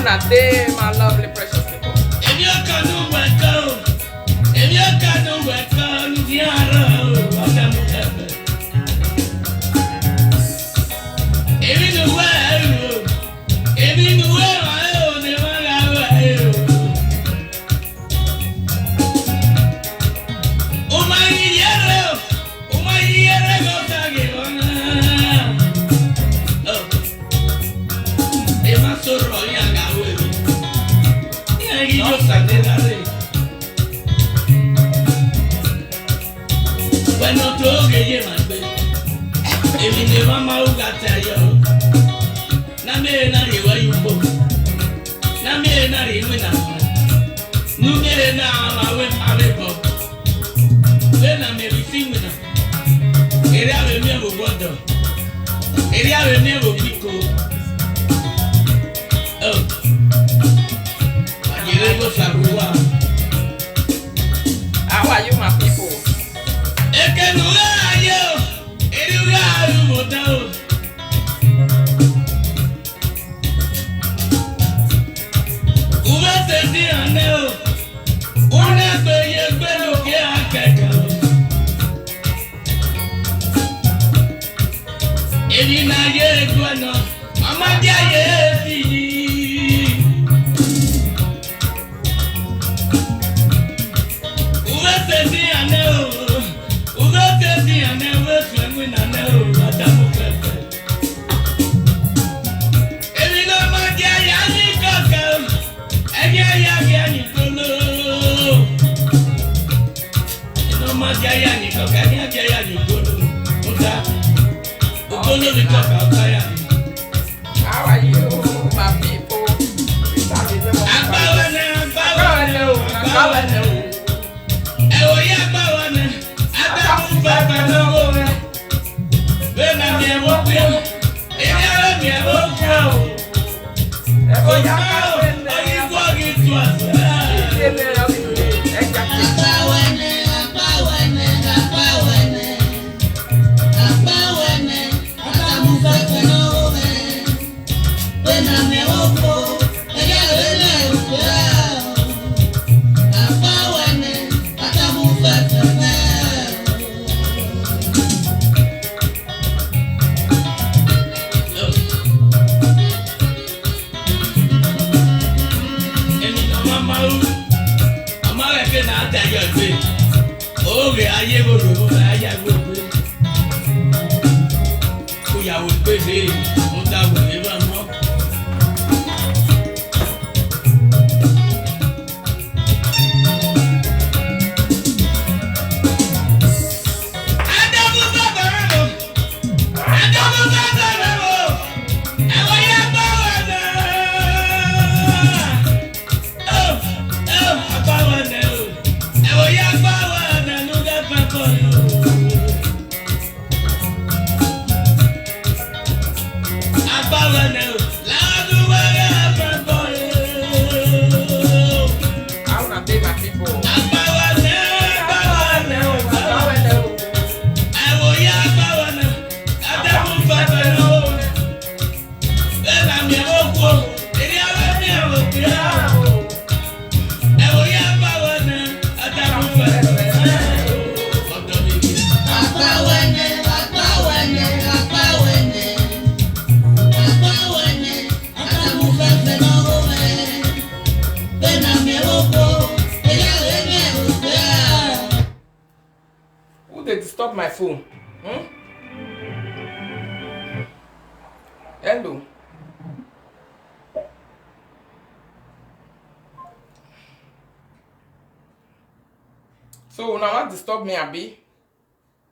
My lovely precious people. If you can do what go, if you can do what go, you are if you know where, if you know where I own, never have oh my yellow, oh my yellow, oh, if I'm so royal. Bueno, todo que lleva el bebé. Y mi de mamá ugata yo. Na me na riwa yupo. Na me na riwa na. Nungere na awe awepo. We na me rifimi na. Eri awe mi ebo bodo. Eri awe mi ebo piko. Oh. How are you, my people? mama ke na ta yo pe o ge aye bo ro aya bo pe ko ya wo pe be o ta wo le ba mo They disturb my phone. Hello. So now what disturb me, Abi?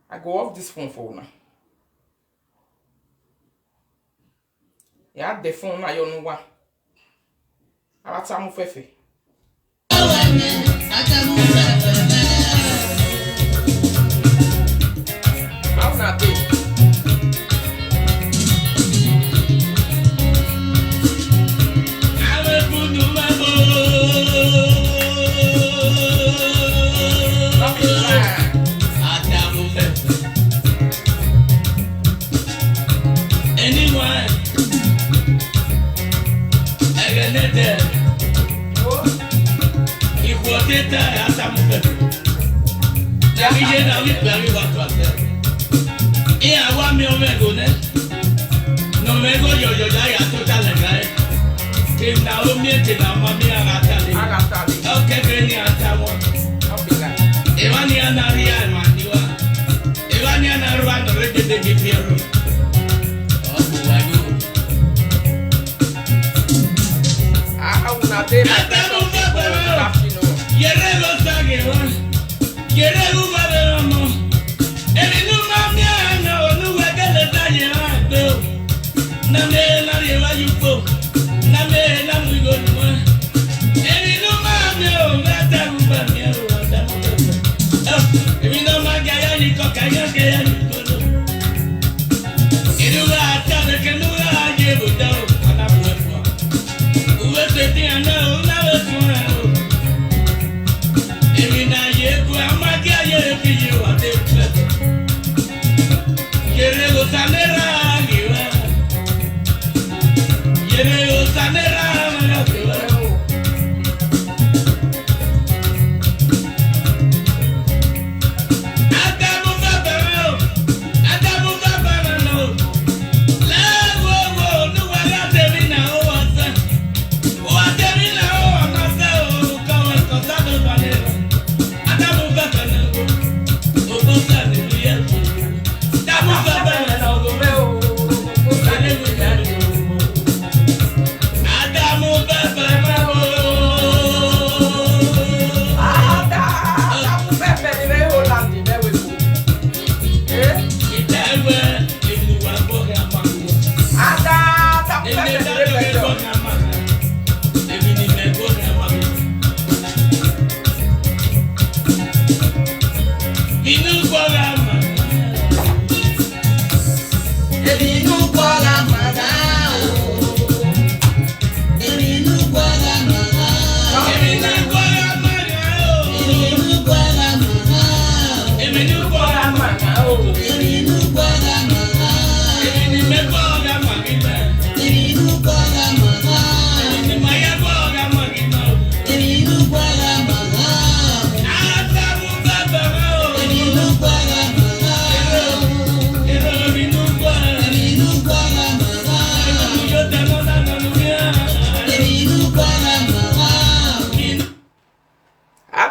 I go off this phone for now. Yeah, the phone now you know what? I want some fefe. How na dey? Yeah.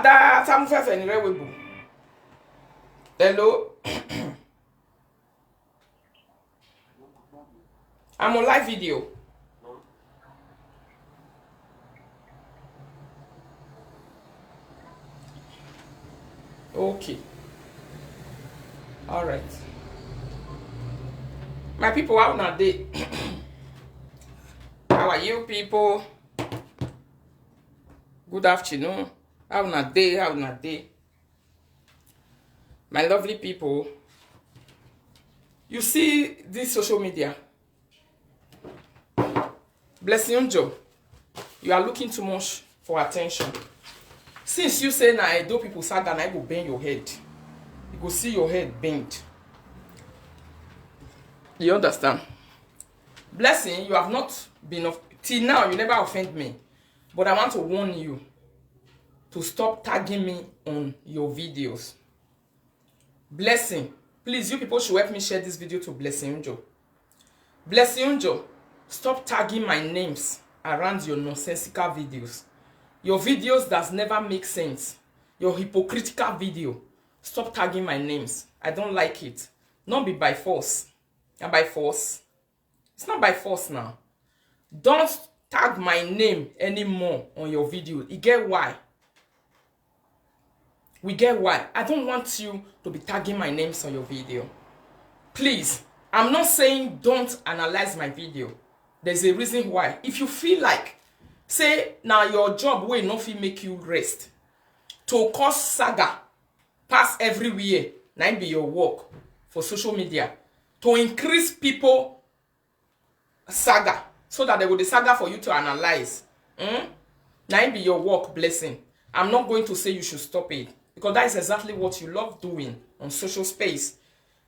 Ada Samufefe ni Rewebu. Hello. I'm on live video. Okay. All right. My people, how are they? How are you people? Good afternoon. How are they? How are they? My lovely people. You see this social media. Blessing Joe. You are looking too much for attention. Since you say na Edo people saga, I go bend your head. You go see your head bent. You understand? Blessing, you have not been till now. You never offend me, but I want to warn you to stop tagging me on your videos. Blessing, please, you people should help me share this video to Blessing Unjo. Blessing Unjo, stop tagging my names around your nonsensical videos. Your videos does never make sense. Your hypocritical video. Stop tagging my names. I don't like it. Not be by force. And by force. It's not by force now. Don't tag my name anymore on your video. You get why? We get why. I don't want you to be tagging my names on your video. Please. I'm not saying don't analyze my video. There's a reason why. If you feel like, say, now your job will not make you rest. To cause saga, pass everywhere, now be your work for social media. To increase people saga, so that there will be saga for you to analyze. Now be your work, Blessing. I'm not going to say you should stop it, because that is exactly what you love doing on social space.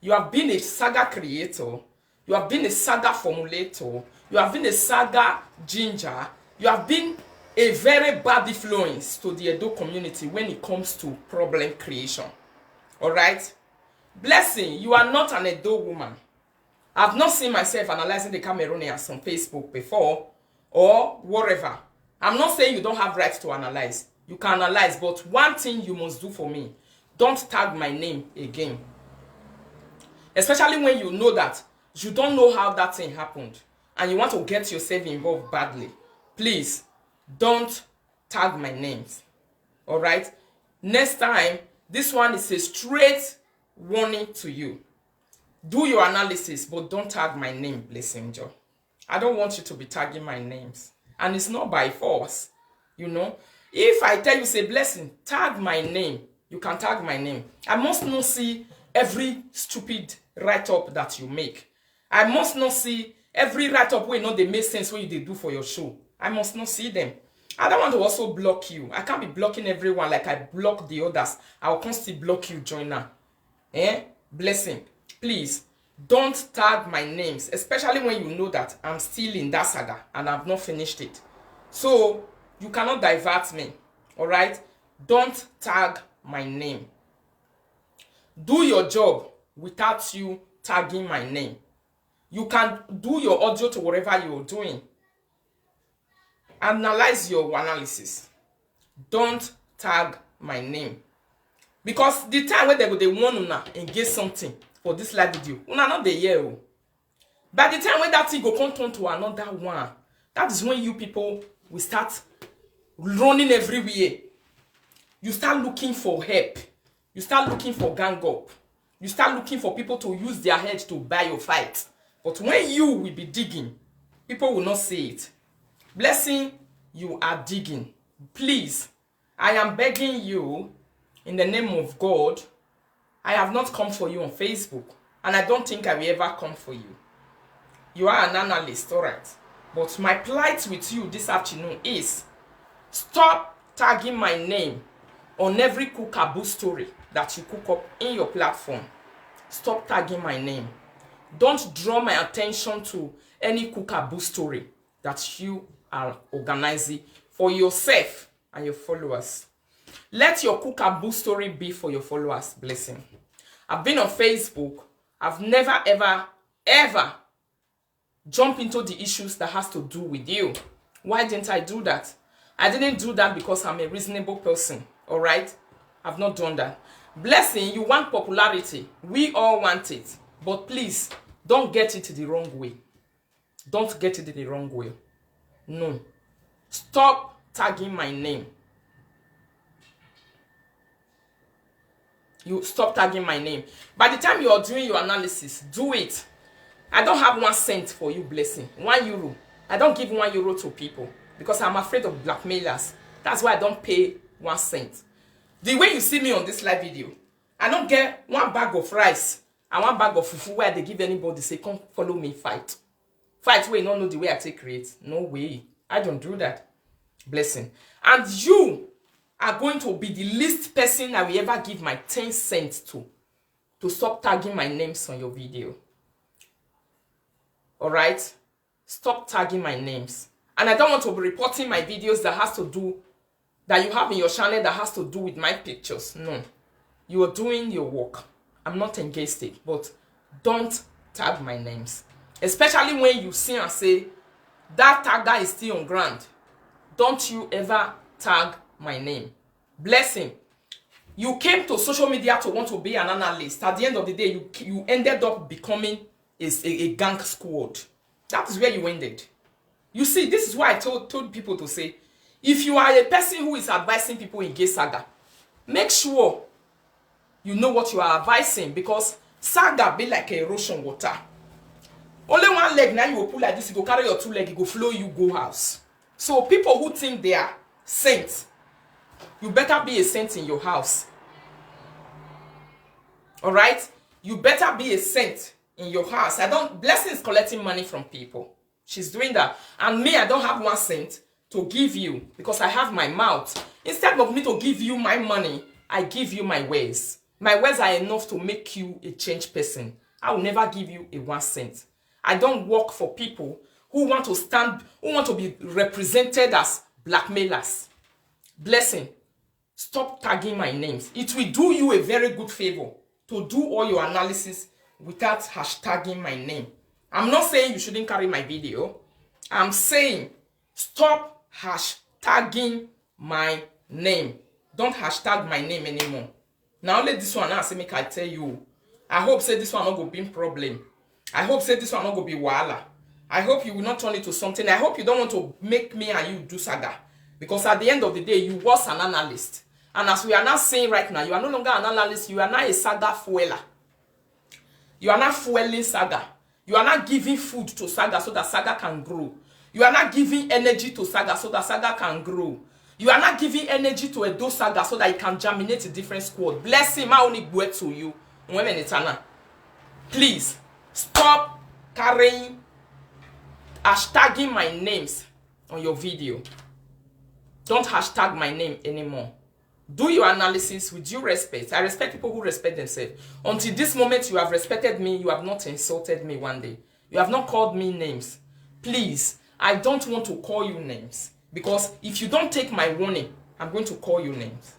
You have been a saga creator. You have been a saga formulator. You have been a saga ginger. You have been a very bad influence to the Edo community when it comes to problem creation. Alright? Blessing, you are not an Edo woman. I've not seen myself analyzing the Cameroonians on Facebook before or whatever. I'm not saying you don't have rights to analyze. You can analyze, but one thing you must do for me, don't tag my name again. Especially when you know that you don't know how that thing happened and you want to get yourself involved badly. Please, don't tag my names. Alright? Next time, this one is a straight warning to you. Do your analysis, but don't tag my name, Blessing Joe. I don't want you to be tagging my names. And it's not by force. You know? If I tell you, say, Blessing, tag my name, you can tag my name. I must not see every stupid write-up that you make. I must not see every write-up where they make sense what you do for your show. I must not see them. I don't want to also block you. I can't be blocking everyone like I block the others. I will constantly block you, joiner. Blessing, please, don't tag my names, especially when you know that I'm still in that saga and I've not finished it. So, you cannot divert me, alright? Don't tag my name. Do your job without you tagging my name. You can do your audio to whatever you're doing. Analyze your analysis. Don't tag my name. Because the time when they want to engage something for this live video, una not the year. By the time when that thing go come to another one, that is when you people will start running everywhere. You start looking for help. You start looking for gang up. You start looking for people to use their head to buy your fight. But when you will be digging, people will not see it. Blessing, you are digging. Please, I am begging you, in the name of God, I have not come for you on Facebook. And I don't think I will ever come for you. You are an analyst, alright. But my plight with you this afternoon is, stop tagging my name on every cookaboo story that you cook up in your platform. Stop tagging my name. Don't draw my attention to any cookaboo story that you are organizing for yourself and your followers. Let your cookaboo story be for your followers, Blessing. I've been on Facebook. I've never, ever jumped into the issues that has to do with you. Why didn't I do that? I didn't do that because I'm a reasonable person. All right? I've not done that. Blessing, you want popularity. We all want it. But please, don't get it the wrong way. Don't get it the wrong way. No. Stop tagging my name. You stop tagging my name. By the time you are doing your analysis, do it. I don't have 1 cent for you, Blessing. €1. I don't give €1 to people because I'm afraid of blackmailers. That's why I don't pay 1 cent. The way you see me on this live video, I don't get 1 bag of rice and 1 bag of fufu where they give anybody say, come follow me, fight. Fight where you don't know the way I take create. No way. I don't do that. Blessing. And you are going to be the least person I will ever give my 10 cents to stop tagging my names on your video. All right? Stop tagging my names. And I don't want to be reporting my videos that you have in your channel that has to do with my pictures. No. You are doing your work. I'm not against it, but don't tag my names. Especially when you see and say, that tagger is still on ground. Don't you ever tag my name. Blessing. You came to social media to want to be an analyst. At the end of the day, you ended up becoming a gang squad. That is where you ended. You see, this is why I told people to say, if you are a person who is advising people in gay saga, make sure you know what you are advising, because saga be like erosion water. Only 1 leg, now you will pull like this, you go carry your 2 legs, you go flow, you go house. So people who think they are saints, you better be a saint in your house. All right? You better be a saint in your house. Blessing is collecting money from people. She's doing that. And me, I don't have 1 cent to give you because I have my mouth. Instead of me to give you my money, I give you my words. My words are enough to make you a changed person. I will never give you a 1 cent. I don't work for people who want to be represented as blackmailers. Blessing, stop tagging my names. It will do you a very good favor to do all your analysis without hashtagging my name. I'm not saying you shouldn't carry my video. I'm saying stop hashtagging my name. Don't hashtag my name anymore. Now let this one now say make I tell you. I hope say this one not go be a problem. I hope say this one not go be wahala. I hope you will not turn it to something. I hope you don't want to make me and you do saga. Because at the end of the day, you was an analyst. And as we are now saying right now, you are no longer an analyst, you are now a saga fueler. You are not fueling saga. You are not giving food to saga so that saga can grow. You are not giving energy to saga so that saga can grow. You are not giving energy to Edo saga so that it can germinate a different squad. Bless him, I only go to you. Please, stop carrying, hashtagging my names on your video. Don't hashtag my name anymore. Do your analysis with due respect. I respect people who respect themselves. Until this moment, you have respected me. You have not insulted me one day. You have not called me names. Please, I don't want to call you names. Because if you don't take my warning, I'm going to call you names.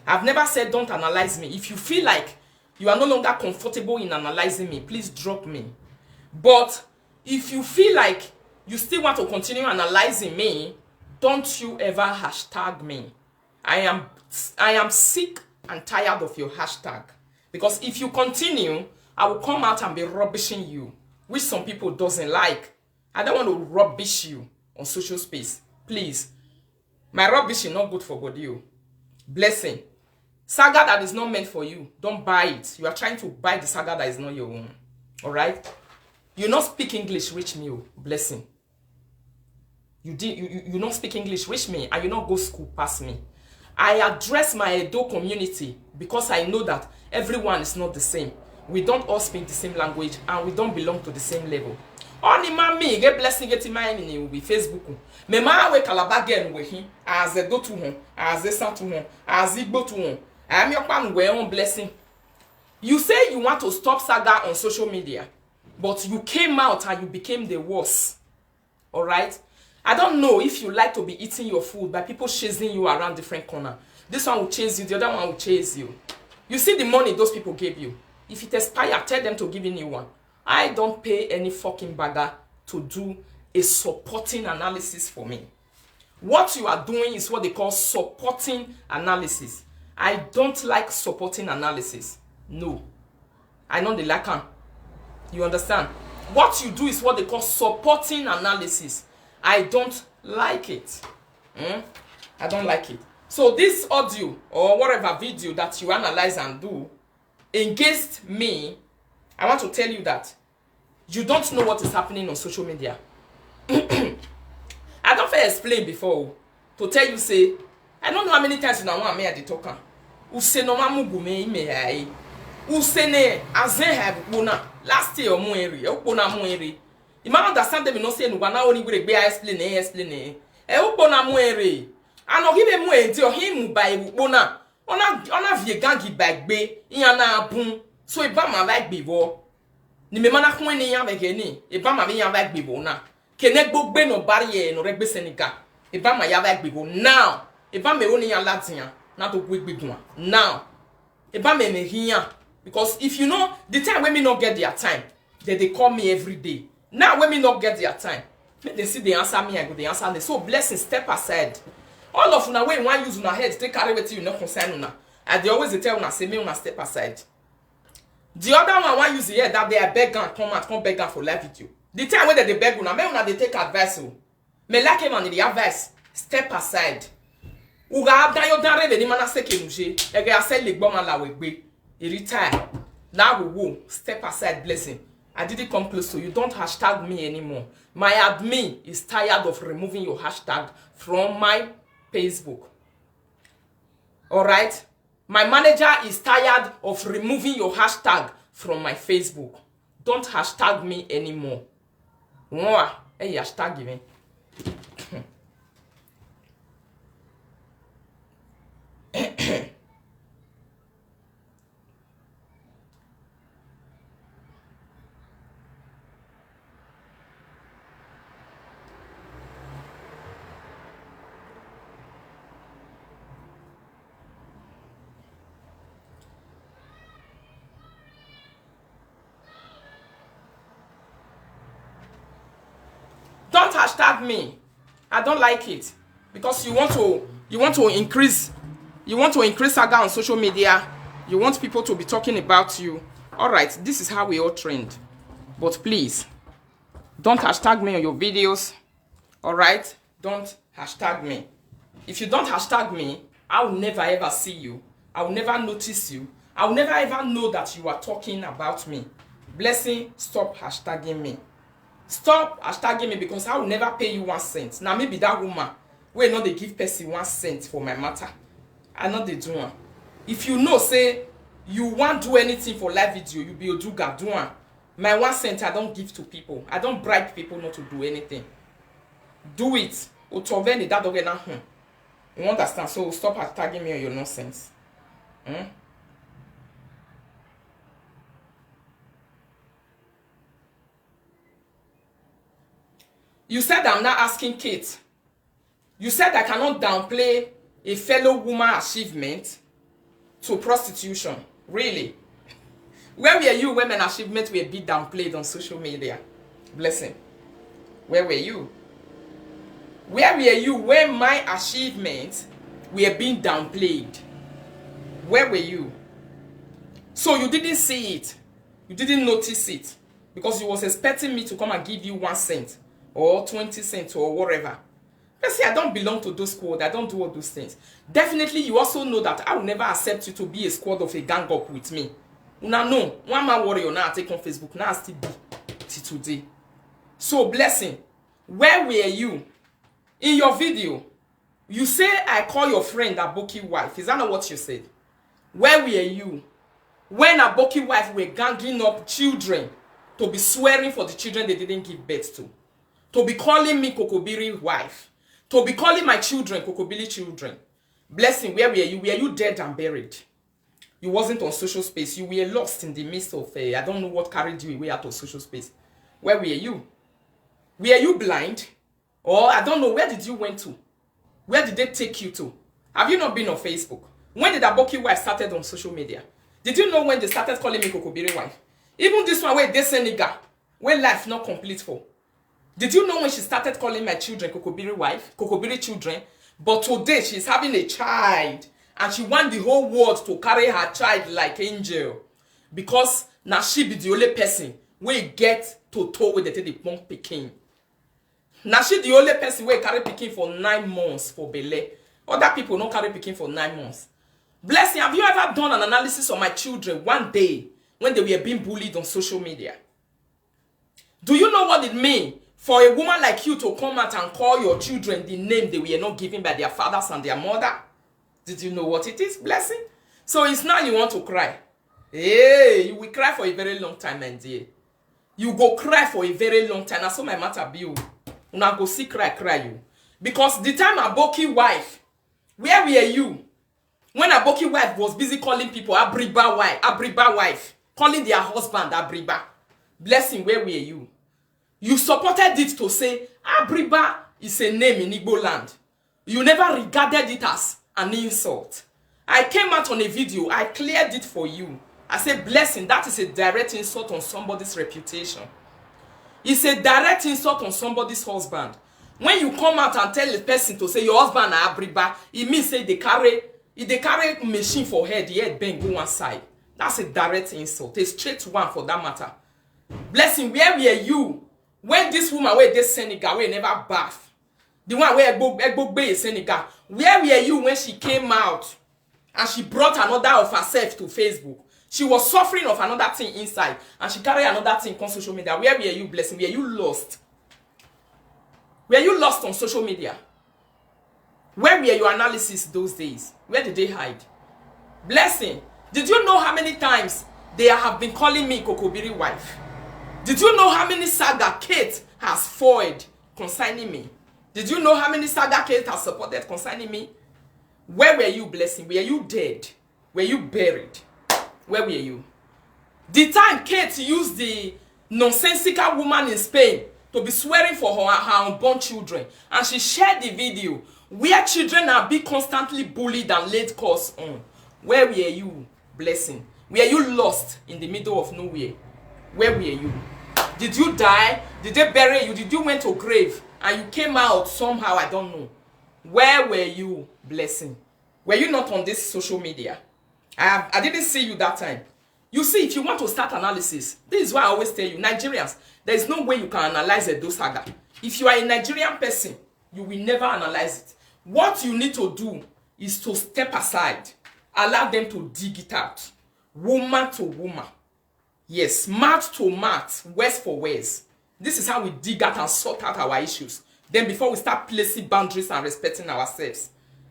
I've never said don't analyze me. If you feel like you are no longer comfortable in analyzing me, please drop me. But if you feel like you still want to continue analyzing me, don't you ever hashtag me. I am sick and tired of your hashtag. Because if you continue, I will come out and be rubbishing you, which some people doesn't like. I don't want to rubbish you on social space. Please. My rubbish is not good for body. Blessing. Saga that is not meant for you, don't buy it. You are trying to buy the saga that is not your own. Alright? You not speak English, reach me. Blessing. You not speak English, reach me, and you not go school past me. I address my Edo community because I know that everyone is not the same. We don't all speak the same language and we don't belong to the same level. Only mommy get blessing get my in with Facebook. Me ma we Calabar girl we him as Edo to home, as Esa to home, as Igbo to home. I am your pan we on blessing. You say you want to stop saga on social media, but you came out and you became the worst. All right? I don't know if you like to be eating your food by people chasing you around different corners. This one will chase you, the other one will chase you. You see the money those people gave you. If it expires, tell them to give you a new one. I don't pay any fucking bagger to do a supporting analysis for me. What you are doing is what they call supporting analysis. I don't like supporting analysis. No. I know they like them. You understand? What you do is what they call supporting analysis. I don't like it. I don't like it. So this audio or whatever video that you analyze and do against me, I want to tell you that you don't know what is happening on social media. I don't fair explain before to tell you say I don't know how many times you know want me at the talker. Who say no mamugu me hai. Who say ne azen have bona last year or mo eri. O bona mo eri. You might understand them no say no na only we be explain. E o bona mo eri. Ano give mo enti o him by bona. Ona vie gangi bagbe iya na abun. So e ba ma bagbe wo. Ni me mana ko ni ya begeni. E ba ma be ya bagbe wo na. Kene gbogbe no barrier no regbe senika. E ba ma ya bagbe wo now. E ba me oni ya latin na to gbegbegun. Now. E ba me hiya. Because if you know the time when me not get their time, they call me every day. Now when me not get their time, they see they answer me, I go they answer them. So blessing, step aside. All of una when one use una head, take carry with you, no concern una. And they always tell una say me una step aside. The other one use the head that they are beg and come beg and for live video. The time when they beg una, me una they take advice. Me like him on the advice, step aside. Uga abda yo dan reve ni mana seke nuje. Ege asel le gboma la wegbe. He retire. Now we will step aside, blessing. I didn't come close to you. Don't hashtag me anymore. My admin is tired of removing your hashtag from my Facebook. Alright? My manager is tired of removing your hashtag from my Facebook. Don't hashtag me anymore. Hey, hashtag me. Don't hashtag me. I don't like it because you want to increase saga on social media. You want people to be talking about you. All right, this is how we all trend. But please, don't hashtag me on your videos. All right, don't hashtag me. If you don't hashtag me, I will never ever see you. I will never notice you. I will never ever know that you are talking about me. Blessing, stop hashtagging me. Stop hashtagging me because I will never pay you 1 cent. Now maybe that woman will not they give person 1 cent for my matter. I know they do one. If you know say you want do anything for live video, you be a do one. My 1 cent I don't give to people. I don't bribe people not to do anything. Do it. You understand? So stop hashtagging me on your nonsense. You said I'm not asking Kate. You said I cannot downplay a fellow woman achievement to prostitution. Really? Where were you when my achievements were being downplayed on social media? Blessing. Where were you? Where were you when my achievements were being downplayed? Where were you? So you didn't see it. You didn't notice it. Because you was expecting me to come and give you 1 cent. Or 20 cents or whatever. Let's say I don't belong to those squad. I don't do all those things. Definitely, you also know that I will never accept you to be a squad of a gang up with me. Una no. One man warrior now I take on Facebook. Now I still be till today. So, blessing. Where were you? In your video, you say I call your friend Aboki wife. Is that not what you said? Where were you? When Aboki wife were ganging up children to be swearing for the children they didn't give birth to. To be calling me Kokobiri wife. To be calling my children Kokobiri children. Blessing, where were you? Were you dead and buried? You wasn't on social space. You were lost in the midst of, I don't know what carried you away out of social space. Where were you? Were you blind? Or I don't know, where did you went to? Where did they take you to? Have you not been on Facebook? When did Aboki wife started on social media? Did you know when they started calling me Kokobiri wife? Even this one where they say nigga, when life not complete for. Did you know when she started calling my children Kokobiri wife, Kokobiri children? But today she's having a child and she want the whole world to carry her child like angel, because now she be the only person wey get to wey dey take the pump pikin. Now she the only person wey carry pikin for 9 months for belle. Other people no carry pikin for 9 months. Blessing, have you ever done an analysis of my children one day when they were being bullied on social media? Do you know what it means for a woman like you to come out and call your children the name they were not given by their fathers and their mother? Did you know what it is, Blessing? So it's now you want to cry. Hey, you will cry for a very long time, my dear. You go cry for a very long time. That's all my matter be you. Una go see cry you. Because the time Aboki wife, where were you? When Aboki wife was busy calling people Abriba wife, calling their husband Abriba. Blessing, where were you? You supported it to say Abriba is a name in Igbo land. You never regarded it as an insult. I came out on a video, I cleared it for you. I said, Blessing, that is a direct insult on somebody's reputation. It's a direct insult on somebody's husband. When you come out and tell a person to say your husband na Abriba, it means say they carry machine for head, the head bang go one side. That's a direct insult. A straight one for that matter. Blessing, where were you when this woman where this Senegal where never bath? The one where Egbo Bay Senegal. Where were you when she came out and she brought another of herself to Facebook? She was suffering of another thing inside and she carried another thing on social media. Where were you, Blessing? Were you lost? Were you lost on social media? Where were your analysis those days? Where did they hide? Blessing, did you know how many times they have been calling me Kokobiri wife? Did you know how many saga Kate has foiled concerning me? Did you know how many saga Kate has supported concerning me? Where were you, Blessing? Were you dead? Were you buried? Where were you? The time Kate used the nonsensical woman in Spain to be swearing for her unborn children, and she shared the video where children are being constantly bullied and laid curse on. Where were you, Blessing? Were you lost in the middle of nowhere? Where were you? Did you die? Did they bury you? Did you went to grave and you came out somehow? I don't know. Where were you, Blessing? Were you not on this social media? I didn't see you that time. You see, if you want to start analysis, this is why I always tell you, Nigerians, there is no way you can analyze a saga. If you are a Nigerian person, you will never analyze it. What you need to do is to step aside, allow them to dig it out, woman to woman. Yes, mouth to mouth, words for words. This is how we dig out and sort out our issues. Then before we start placing boundaries and respecting ourselves.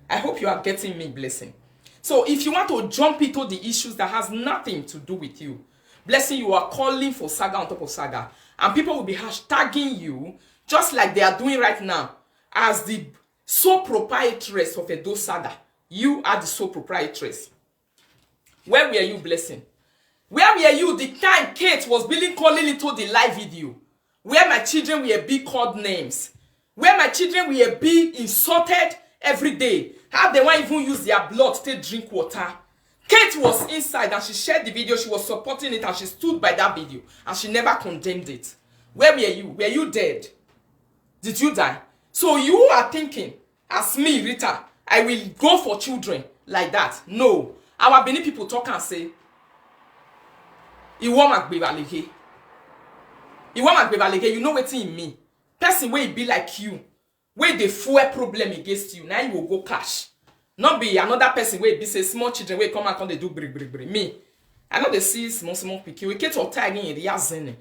I hope you are getting me, Blessing. So if you want to jump into the issues that has nothing to do with you, Blessing, you are calling for saga on top of saga. And people will be hashtagging you, just like they are doing right now, as the sole proprietress of Edo Saga. You are the sole proprietress. Where were you, Blessing? Where were you the time Kate was being calling into the live video? Where my children were being called names? Where my children were being insulted every day? How they won't even use their blood to drink water? Kate was inside and she shared the video. She was supporting it and she stood by that video. And she never condemned it. Where were you? Were you dead? Did you die? So you are thinking, as me, Rita, I will go for children like that. No. Our Benin people talk and say, Iwo magbebalege. Iwo magbebalege, you know what in me. Person will be like you. Where the fuel problem against you, now you will go cash. Not be another person where be say small children will come out and they do bri. Me, I know they see small pikin. We get to tagging in the yazene.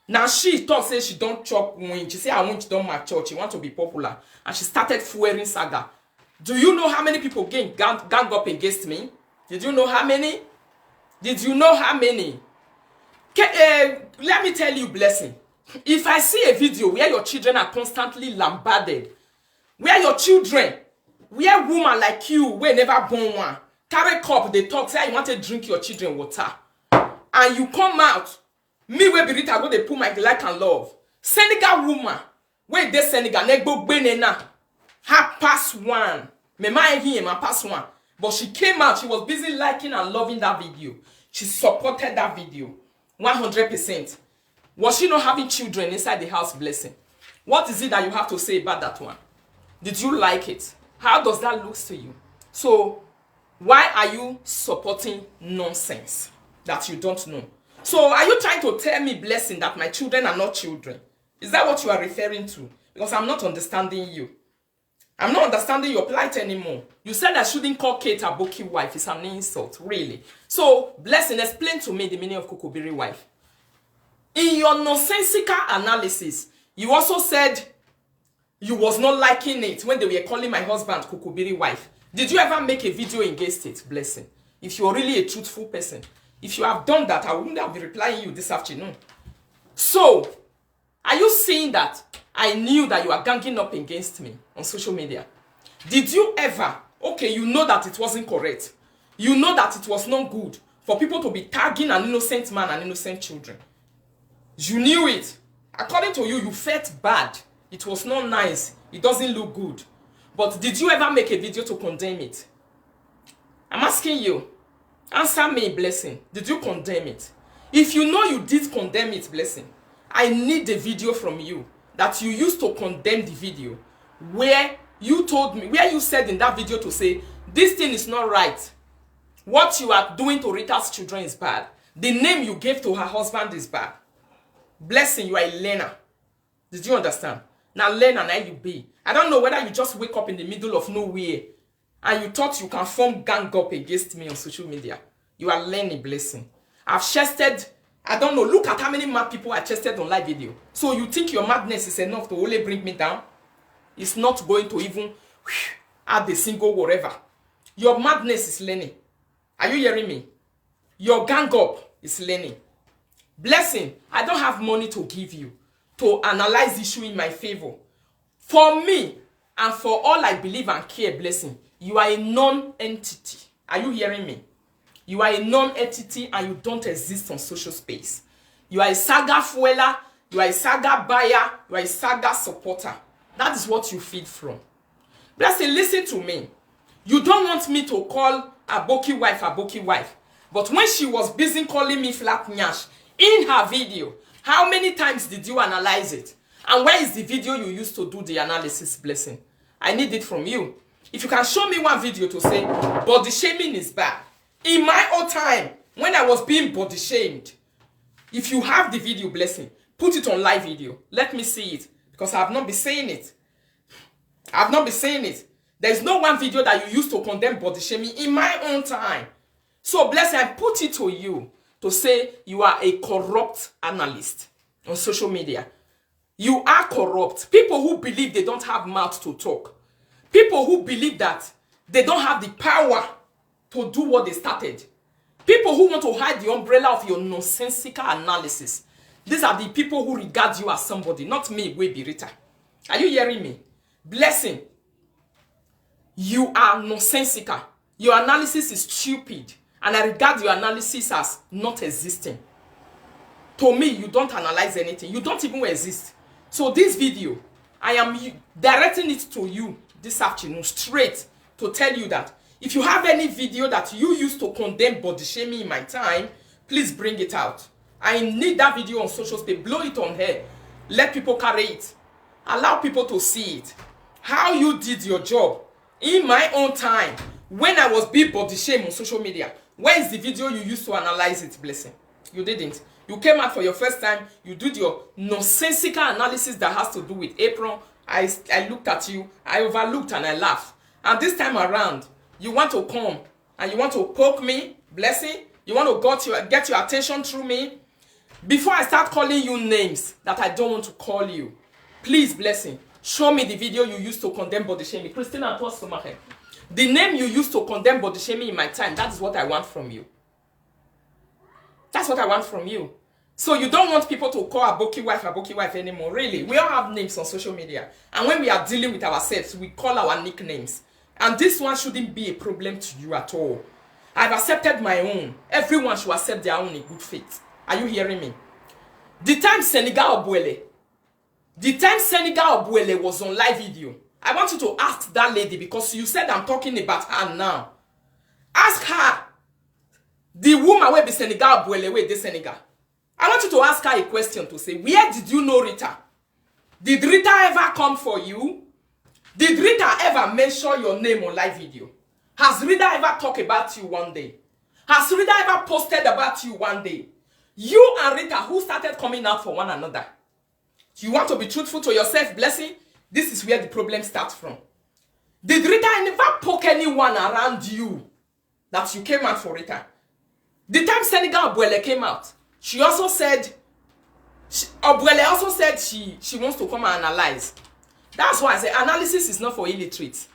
Now she thought say she don't chop win. She say I want to don't my church. She want to be popular, and she started fueling saga. Do you know how many people gang up against me? Did you know how many? Did you know how many? Let me tell you, Blessing. If I see a video where your children are constantly lambarded, where your children, where woman like you, where never born one, carry cup, they talk, say you want to drink your children water, and you come out, me where Birita go they put my like and love. Senegal woman, where they Senegal, negbo benena, her pass one, me mind here, my pass one, but she came out, she was busy liking and loving that video. She supported that video, 100%. Was she not having children inside the house, Blessing? What is it that you have to say about that one? Did you like it? How does that look to you? So, Why are you supporting nonsense that you don't know? So are you trying to tell me, Blessing, that my children are not children? Is that what you are referring to? Because I'm not understanding you. I'm not understanding your plight anymore. You said I shouldn't call Kate Aboki wife. It's an insult, really. So, Blessing, explain to me the meaning of Kokobiri wife. In your nonsensical analysis, you also said you was not liking it when they were calling my husband Kokobiri wife. Did you ever make a video against it, Blessing? If you're really a truthful person. If you have done that, I wouldn't have been replying you this afternoon. So, are you saying that I knew that you are ganging up against me on social media? Did you ever, okay, you know that it wasn't correct. You know that it was not good for people to be tagging an innocent man and innocent children. You knew it. According to you, you felt bad. It was not nice. It doesn't look good. But did you ever make a video to condemn it? I'm asking you. Answer me, Blessing. Did you condemn it? If you know you did condemn it, Blessing, I need the video from you that you used to condemn the video, where you told me, where you said in that video to say, this thing is not right. What you are doing to Rita's children is bad. The name you gave to her husband is bad. Blessing, you are a learner. Did you understand? Now learn and now you be. I don't know whether you just wake up in the middle of nowhere and you thought you can form gang up against me on social media. You are learning, Blessing. I've chested, I don't know, look at how many mad people I chested on live video. So you think your madness is enough to only bring me down? It's not going to even add a single whatever. Your madness is learning. Are you hearing me? Your gang up is learning. Blessing, I don't have money to give you to analyze the issue in my favor. For me, and for all I believe and care, Blessing, you are a non-entity. Are you hearing me? You are a non-entity and you don't exist on social space. You are a saga fueler, you are a saga buyer, you are a saga supporter. That is what you feed from. Blessing, listen to me. You don't want me to call Aboki wife. But when she was busy calling me flat nyash in her video, how many times did you analyze it? And where is the video you used to do the analysis, Blessing? I need it from you. If you can show me one video to say, body shaming is bad. In my own time, when I was being body shamed, if you have the video, Blessing, put it on live video. Let me see it. Because I have not been saying it. I have not been saying it. There is no one video that you used to condemn body shaming in my own time. So, Blessing, I put it to you to say you are a corrupt analyst on social media. You are corrupt. People who believe they don't have mouth to talk. People who believe that they don't have the power to do what they started. People who want to hide the umbrella of your nonsensical analysis. These are the people who regard you as somebody, not me, Webi Rita. Are you hearing me? Blessing, you are nonsensical. Your analysis is stupid. And I regard your analysis as not existing. To me, you don't analyze anything. You don't even exist. So this video, I am directing it to you this afternoon straight to tell you that if you have any video that you used to condemn body shaming in my time, please bring it out. I need that video on social space. Blow it on here. Let people carry it. Allow people to see it. How you did your job in my own time when I was being body shamed on social media. Where is the video you used to analyze it, Blessing? You didn't. You came out for your first time. You did your nonsensical analysis that has to do with April. I looked at you. I overlooked and I laughed. And this time around, you want to come and you want to poke me, Blessing. You want to get your attention through me. Before I start calling you names that I don't want to call you, please, Blessing, show me the video you used to condemn body shaming. Christina Tostomache. The name you used to condemn body shaming in my time, that is what I want from you. That's what I want from you. So you don't want people to call Aboki wife anymore. Really, we all have names on social media. And when we are dealing with ourselves, we call our nicknames. And this one shouldn't be a problem to you at all. I've accepted my own. Everyone should accept their own in good faith. Are you hearing me? The time Senegal Obuele was on live video, I want you to ask that lady, because you said I'm talking about her now. Ask her, the woman will be Senegal Obuele, where the Senegal. I want you to ask her a question to say, where did you know Rita? Did Rita ever come for you? Did Rita ever mention your name on live video? Has Rita ever talked about you one day? Has Rita ever posted about you one day? You and Rita, who started coming out for one another? You want to be truthful to yourself, Blessing? This is where the problem starts from. Did Rita never poke anyone around you that you came out for Rita? The time Senegal Obuele came out, she also said, Obuele also said she wants to come and analyze. That's why I say analysis is not for illiterates.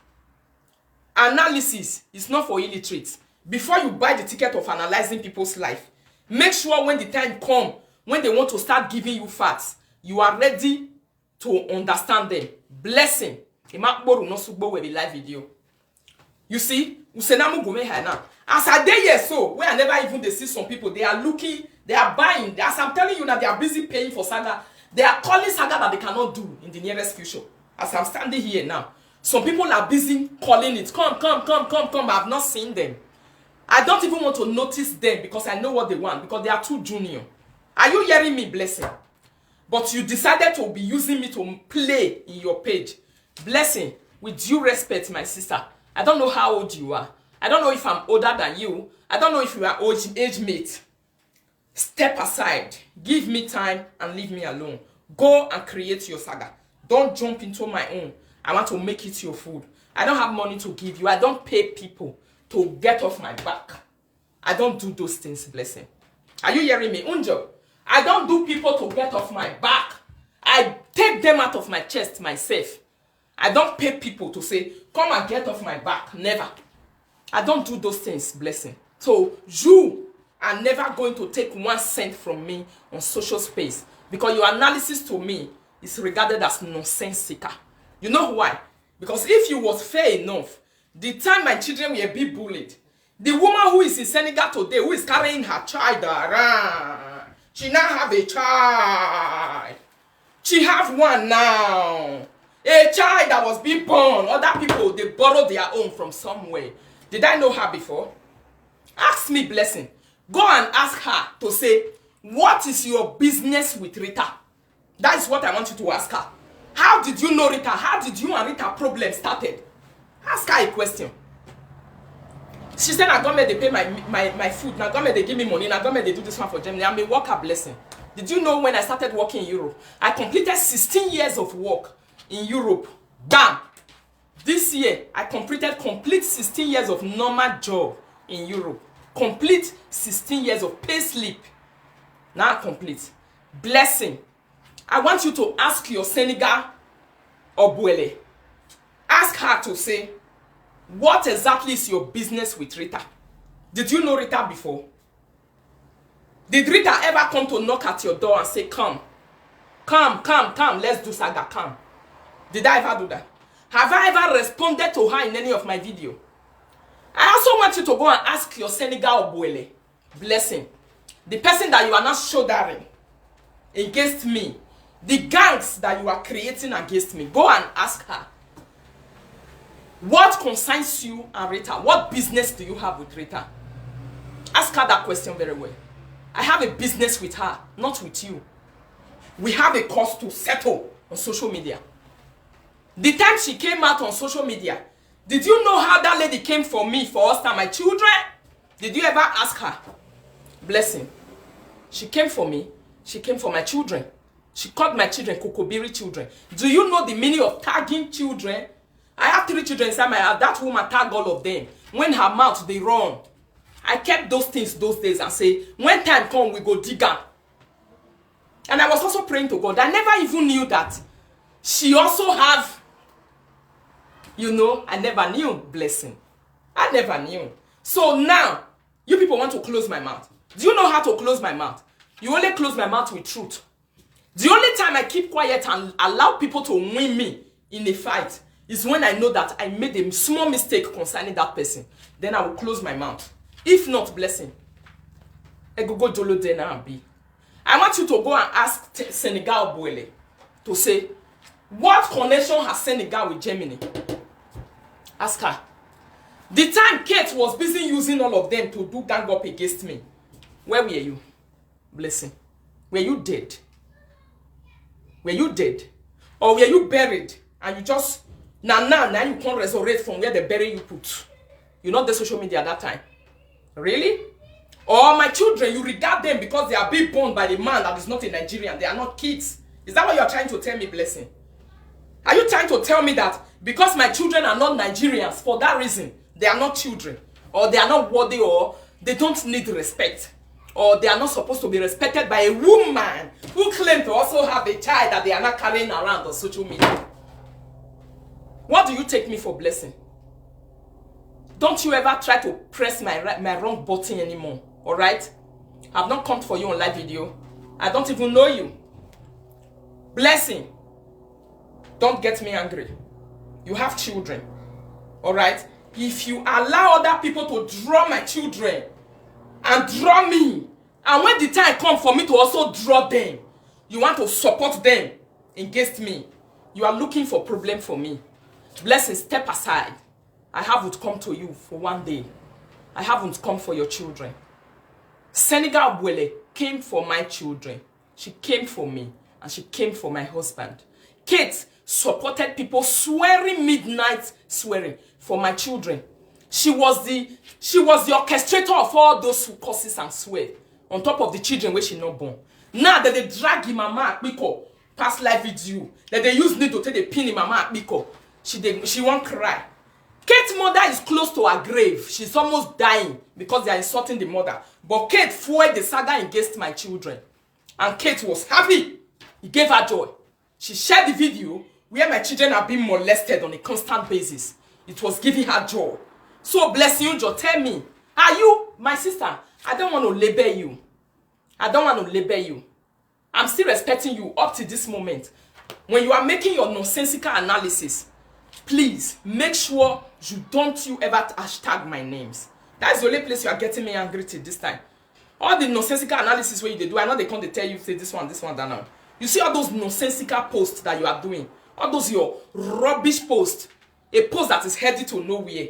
Analysis is not for illiterates. Before you buy the ticket of analyzing people's life, make sure when the time comes, when they want to start giving you facts, you are ready to understand them. Blessing. Live video. You see, as I dey here so, where I never even see some people, they are looking, they are buying. As I'm telling you now, they are busy paying for saga. They are calling saga that they cannot do in the nearest future. As I'm standing here now, some people are busy calling it. Come. I have not seen them. I don't even want to notice them because I know what they want, because they are too junior. Are you hearing me, Blessing? But you decided to be using me to play in your page. Blessing, with due respect, my sister, I don't know how old you are. I don't know if I'm older than you. I don't know if you are age mate. Step aside. Give me time and leave me alone. Go and create your saga. Don't jump into my own. I want to make it your food. I don't have money to give you. I don't pay people to get off my back. I don't do those things, Blessing. Are you hearing me? Unjo, I don't do people to get off my back. I take them out of my chest myself. I don't pay people to say, come and get off my back. Never. I don't do those things, Blessing. So you are never going to take 1 cent from me on social space, because your analysis to me is regarded as nonsensical. You know why? Because if you was fair enough, the time my children were being bullied, the woman who is in Senegal today, who is carrying her child around, she now have a child. She have one now. A child that was being born. Other people, they borrowed their own from somewhere. Did I know her before? Ask me, Blessing. Go and ask her to say, what is your business with Rita? That is what I want you to ask her. How did you know Rita? How did you and Rita problem started? Ask her a question. She said, I got me, they pay my food. Now got me, they give me money. Now got me, they do this one for Germany. I'm a worker, Blessing. Did you know when I started working in Europe, I completed 16 years of work in Europe. Bam! This year, I completed 16 years of normal job in Europe. Complete 16 years of pay slip. Now complete. Blessing. I want you to ask your Senegal Obuele. Ask her to say, what exactly is your business with Rita? Did you know Rita before? Did Rita ever come to knock at your door and say, come, let's do saga, come? Did I ever do that? Have I ever responded to her in any of my video? I also want you to go and ask your Senegal Obuele, Blessing, the person that you are not shouldering against me, the gangs that you are creating against me. Go and ask her. What concerns you and Rita? What business do you have with Rita? Ask her that question very well. I have a business with her, not with you. We have a cause to settle on social media. The time she came out on social media, did you know how that lady came for me, for us and my children? Did you ever ask her? Blessing. She came for me. She came for my children. She called my children Kokobiri children. Do you know the meaning of tagging children? I have 3 children inside my house. That woman tagged all of them. When her mouth, they run. I kept those things those days and say, when time comes, we go dig up. And I was also praying to God. I never even knew that she also have, you know, I never knew, Blessing. I never knew. So now, you people want to close my mouth. Do you know how to close my mouth? You only close my mouth with truth. The only time I keep quiet and allow people to win me in a fight is when I know that I made a small mistake concerning that person. Then I will close my mouth. If not, Blessing, I go Jolo Dena and be. I want you to go and ask Senegal Obuele to say, what connection has Senegal with Germany? Ask her. The time Kate was busy using all of them to do gang up against me, where were you? Blessing. Were you dead? Were you dead? Or were you buried and you just, now you can't resurrect from where they bury you put? You not the social media at that time. Really? Or my children, you regard them because they are being born by the man that is not a Nigerian. They are not kids. Is that what you are trying to tell me, Blessing? Are you trying to tell me that because my children are not Nigerians, for that reason, they are not children, or they are not worthy, or they don't need respect, or they are not supposed to be respected by a woman who claims to also have a child that they are not carrying around on social media? What do you take me for, Blessing? Don't you ever try to press my wrong button anymore, all right? I've not come for you on live video. I don't even know you. Blessing, don't get me angry. You have children, all right? If you allow other people to draw my children and draw me, and when the time comes for me to also draw them, you want to support them against me, you are looking for problem for me. Blessing, step aside. I haven't come to you for one day. I haven't come for your children. Senegal Abuele came for my children. She came for me, and she came for my husband. Kate supported people swearing, midnight swearing for my children. She was the orchestrator of all those curses and swear on top of the children where she not born. Now that they drag him mama Akpiko past live video, that they use needle to take the pin in mama Akpiko, she won't cry. Kate's mother is close to her grave. She's almost dying because they are insulting the mother. But Kate fueled the saga against my children. And Kate was happy. It gave her joy. She shared the video where my children are being molested on a constant basis. It was giving her joy. So, Blessing Ujo, tell me, are you, my sister, I don't want to label you. I don't want to label you. I'm still respecting you up to this moment. When you are making your nonsensical analysis, please make sure you don't ever hashtag my names. That's the only place you are getting me angry till this time. All the nonsensical analysis where you do, I know they come to tell you, say this one, that now. You see all those nonsensical posts that you are doing, all those your rubbish posts, a post that is headed to nowhere.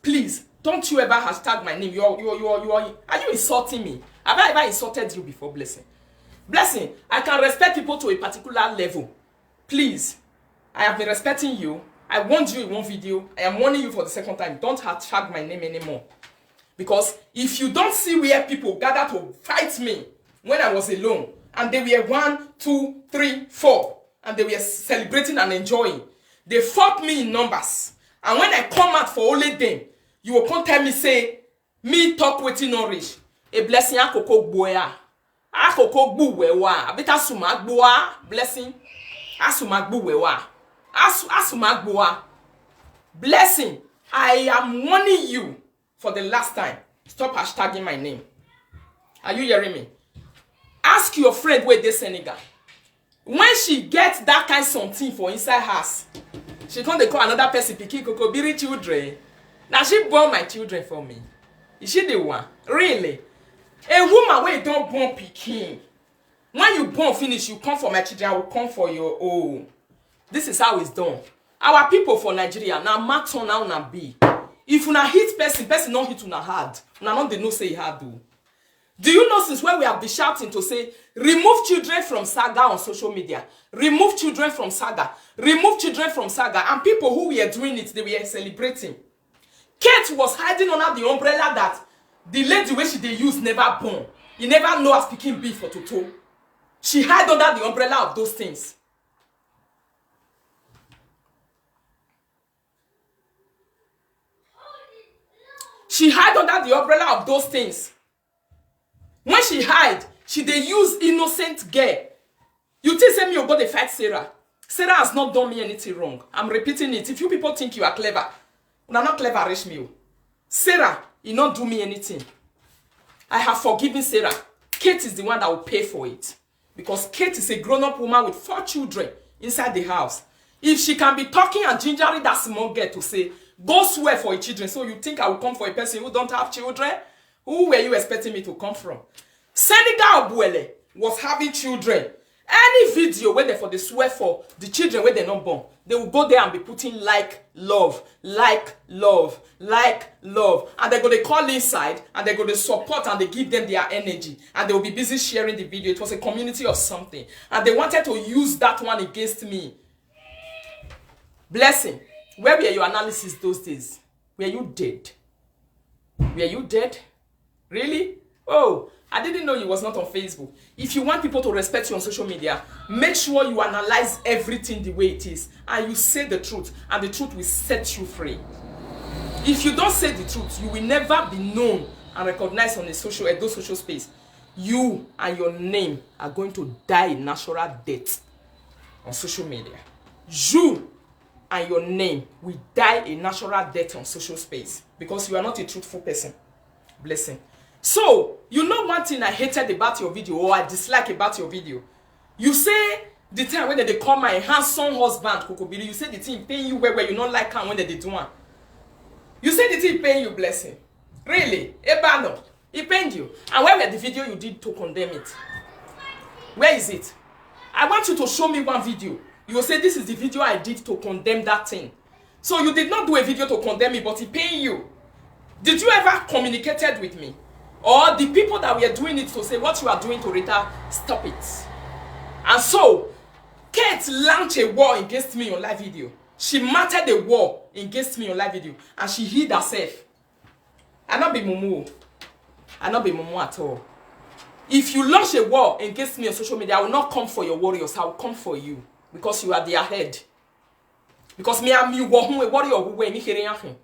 Please, don't you ever hashtag my name. Are you insulting me? Have I ever insulted you before, Blessing? Blessing, I can respect people to a particular level. Please, I have been respecting you. I warned you in one video. I am warning you for the second time. Don't hashtag my name anymore. Because if you don't see where people gather to fight me when I was alone, and they were 1, 2, 3, 4, and they were celebrating and enjoying, they fought me in numbers. And when I come out for only them, you will come tell me, say, me talk with no rich. A blessing, akoko boya. Akoko buwewa. Abita sumagboa. Blessing. Asumagbuwewa. Asumagboa. Blessing, I am warning you for the last time. Stop hashtagging my name. Are you hearing me? Ask your friend where they Senegal. When she gets that kind of something for inside house, she can't call another person piki kokobiri children. Now she born my children for me. Is she the one? Really? A woman where you don't born pikin. When you born finish, you come for my children, I will come for your own. This is how it's done. Our people for Nigeria, now matter now na be. If una hit person not hit una hard. Una not they no say hard do. Do you know since when we have been shouting to say, remove children from saga on social media, remove children from saga, remove children from saga, and people who were doing it, they were celebrating. Kate was hiding under the umbrella that the lady where they use never born. You never know her speaking beef for Toto. She hid under the umbrella of those things. She hid under the umbrella of those things. When she hide, she they use innocent girl. You think say me you go to fight Sarah. Sarah has not done me anything wrong. I'm repeating it. If you people think you are clever, you're not clever, reach me. Sarah, you not do me anything. I have forgiven Sarah. Kate is the one that will pay for it. Because Kate is a grown-up woman with 4 children inside the house. If she can be talking and gingering that small girl to say, go swear for your children. So you think I will come for a person who don't have children? Who were you expecting me to come from? Senegal Abuele was having children. Any video where they for the swear for the children where they're not born, they will go there and be putting like love, like love, like love. And they're going to call inside and they're going to support and they give them their energy. And they will be busy sharing the video. It was a community or something. And they wanted to use that one against me. Blessing, where were your analysis those days? Were you dead? Were you dead? Really? Oh, I didn't know you was not on Facebook. If you want people to respect you on social media, make sure you analyze everything the way it is and you say the truth, and the truth will set you free. If you don't say the truth, you will never be known and recognized on a social space. You and your name are going to die a natural death on social media. You and your name will die a natural death on social space because you are not a truthful person. Blessing. So, you know one thing I hated about your video, or I dislike about your video. You say the time when they call my handsome husband, Kokobiri, you say the thing paying you where you not like her when they do one. You say the thing paying you, Blessing. Really? Ebano. It pained you. And where were the video you did to condemn it? Where is it? I want you to show me one video. You will say this is the video I did to condemn that thing. So you did not do a video to condemn me, but it paid you. Did you ever communicated with me? Or the people that were doing it to say what you are doing to Rita, stop it. And so, Kate launched a war against me on live video. She mounted a war against me on live video. And she hid herself. I not be Mumu. I not be Mumu at all. If you launch a war against me on social media, I will not come for your warriors. I will come for you. Because you are their head. Because me am you a warrior who way me hearing nothing.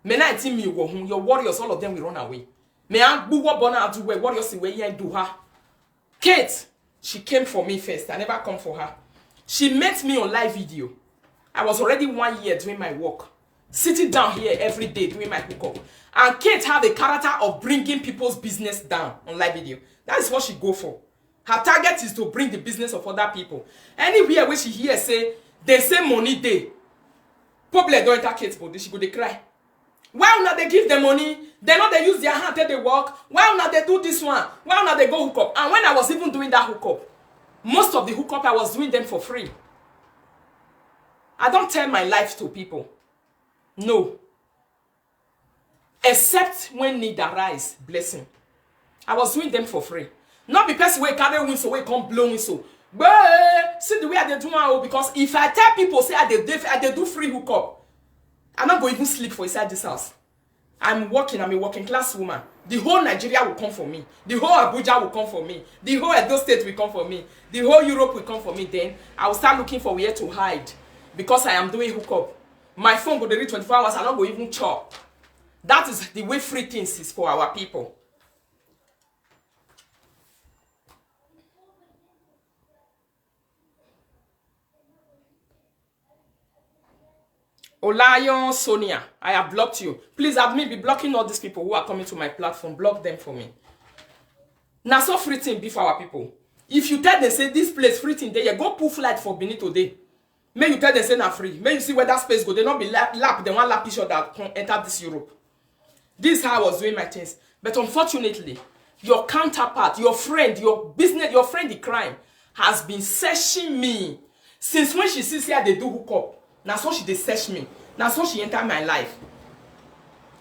Me na team you your warriors, all of them will run away. Me am buwa bona do we warriors the way you do her. Kate, she came for me first. I never come for her. She met me on live video. I was already 1 year doing my work. Sitting down here every day doing my hookup. And Kate had the character of bringing people's business down on live video. That is what she go for. Her target is to bring the business of other people. Anywhere where she hear say, they say money day. Probably don't enter Kate's body, she go they cry. Why not they give the money? They not they use their hand till they work. Why not they do this one? Why not they go hook up? And when I was even doing that hookup, most of the hookup I was doing them for free. I don't tell my life to people. No. Except when need arise, blessing. I was doing them for free. Not because we carry win so we come blowing so. But see the way I do now, because if I tell people say I do free hookup, I'm not going to even sleep for inside this house. I'm a working class woman. The whole Nigeria will come for me. The whole Abuja will come for me. The whole Edo State will come for me. The whole Europe will come for me. Then I will start looking for where to hide. Because I am doing hookup. My phone will read 24 hours. I'm not going to even chop. That is the way free things is for our people. Olayon Sonia, I have blocked you. Please admit, be blocking all these people who are coming to my platform. Block them for me. Now, so free thing be for our people. If you tell them, say, this place free thing, there you go pull flight for Benin today. May you tell them, say, not free. May you see where that space go. They not be lap. They want lap each other that enter this Europe. This is how I was doing my things. But unfortunately, your counterpart, your friend, your business, your friend in crime, has been searching me. Since when she sees here, they do hook up. Now so she dey search me. Now so she entered my life.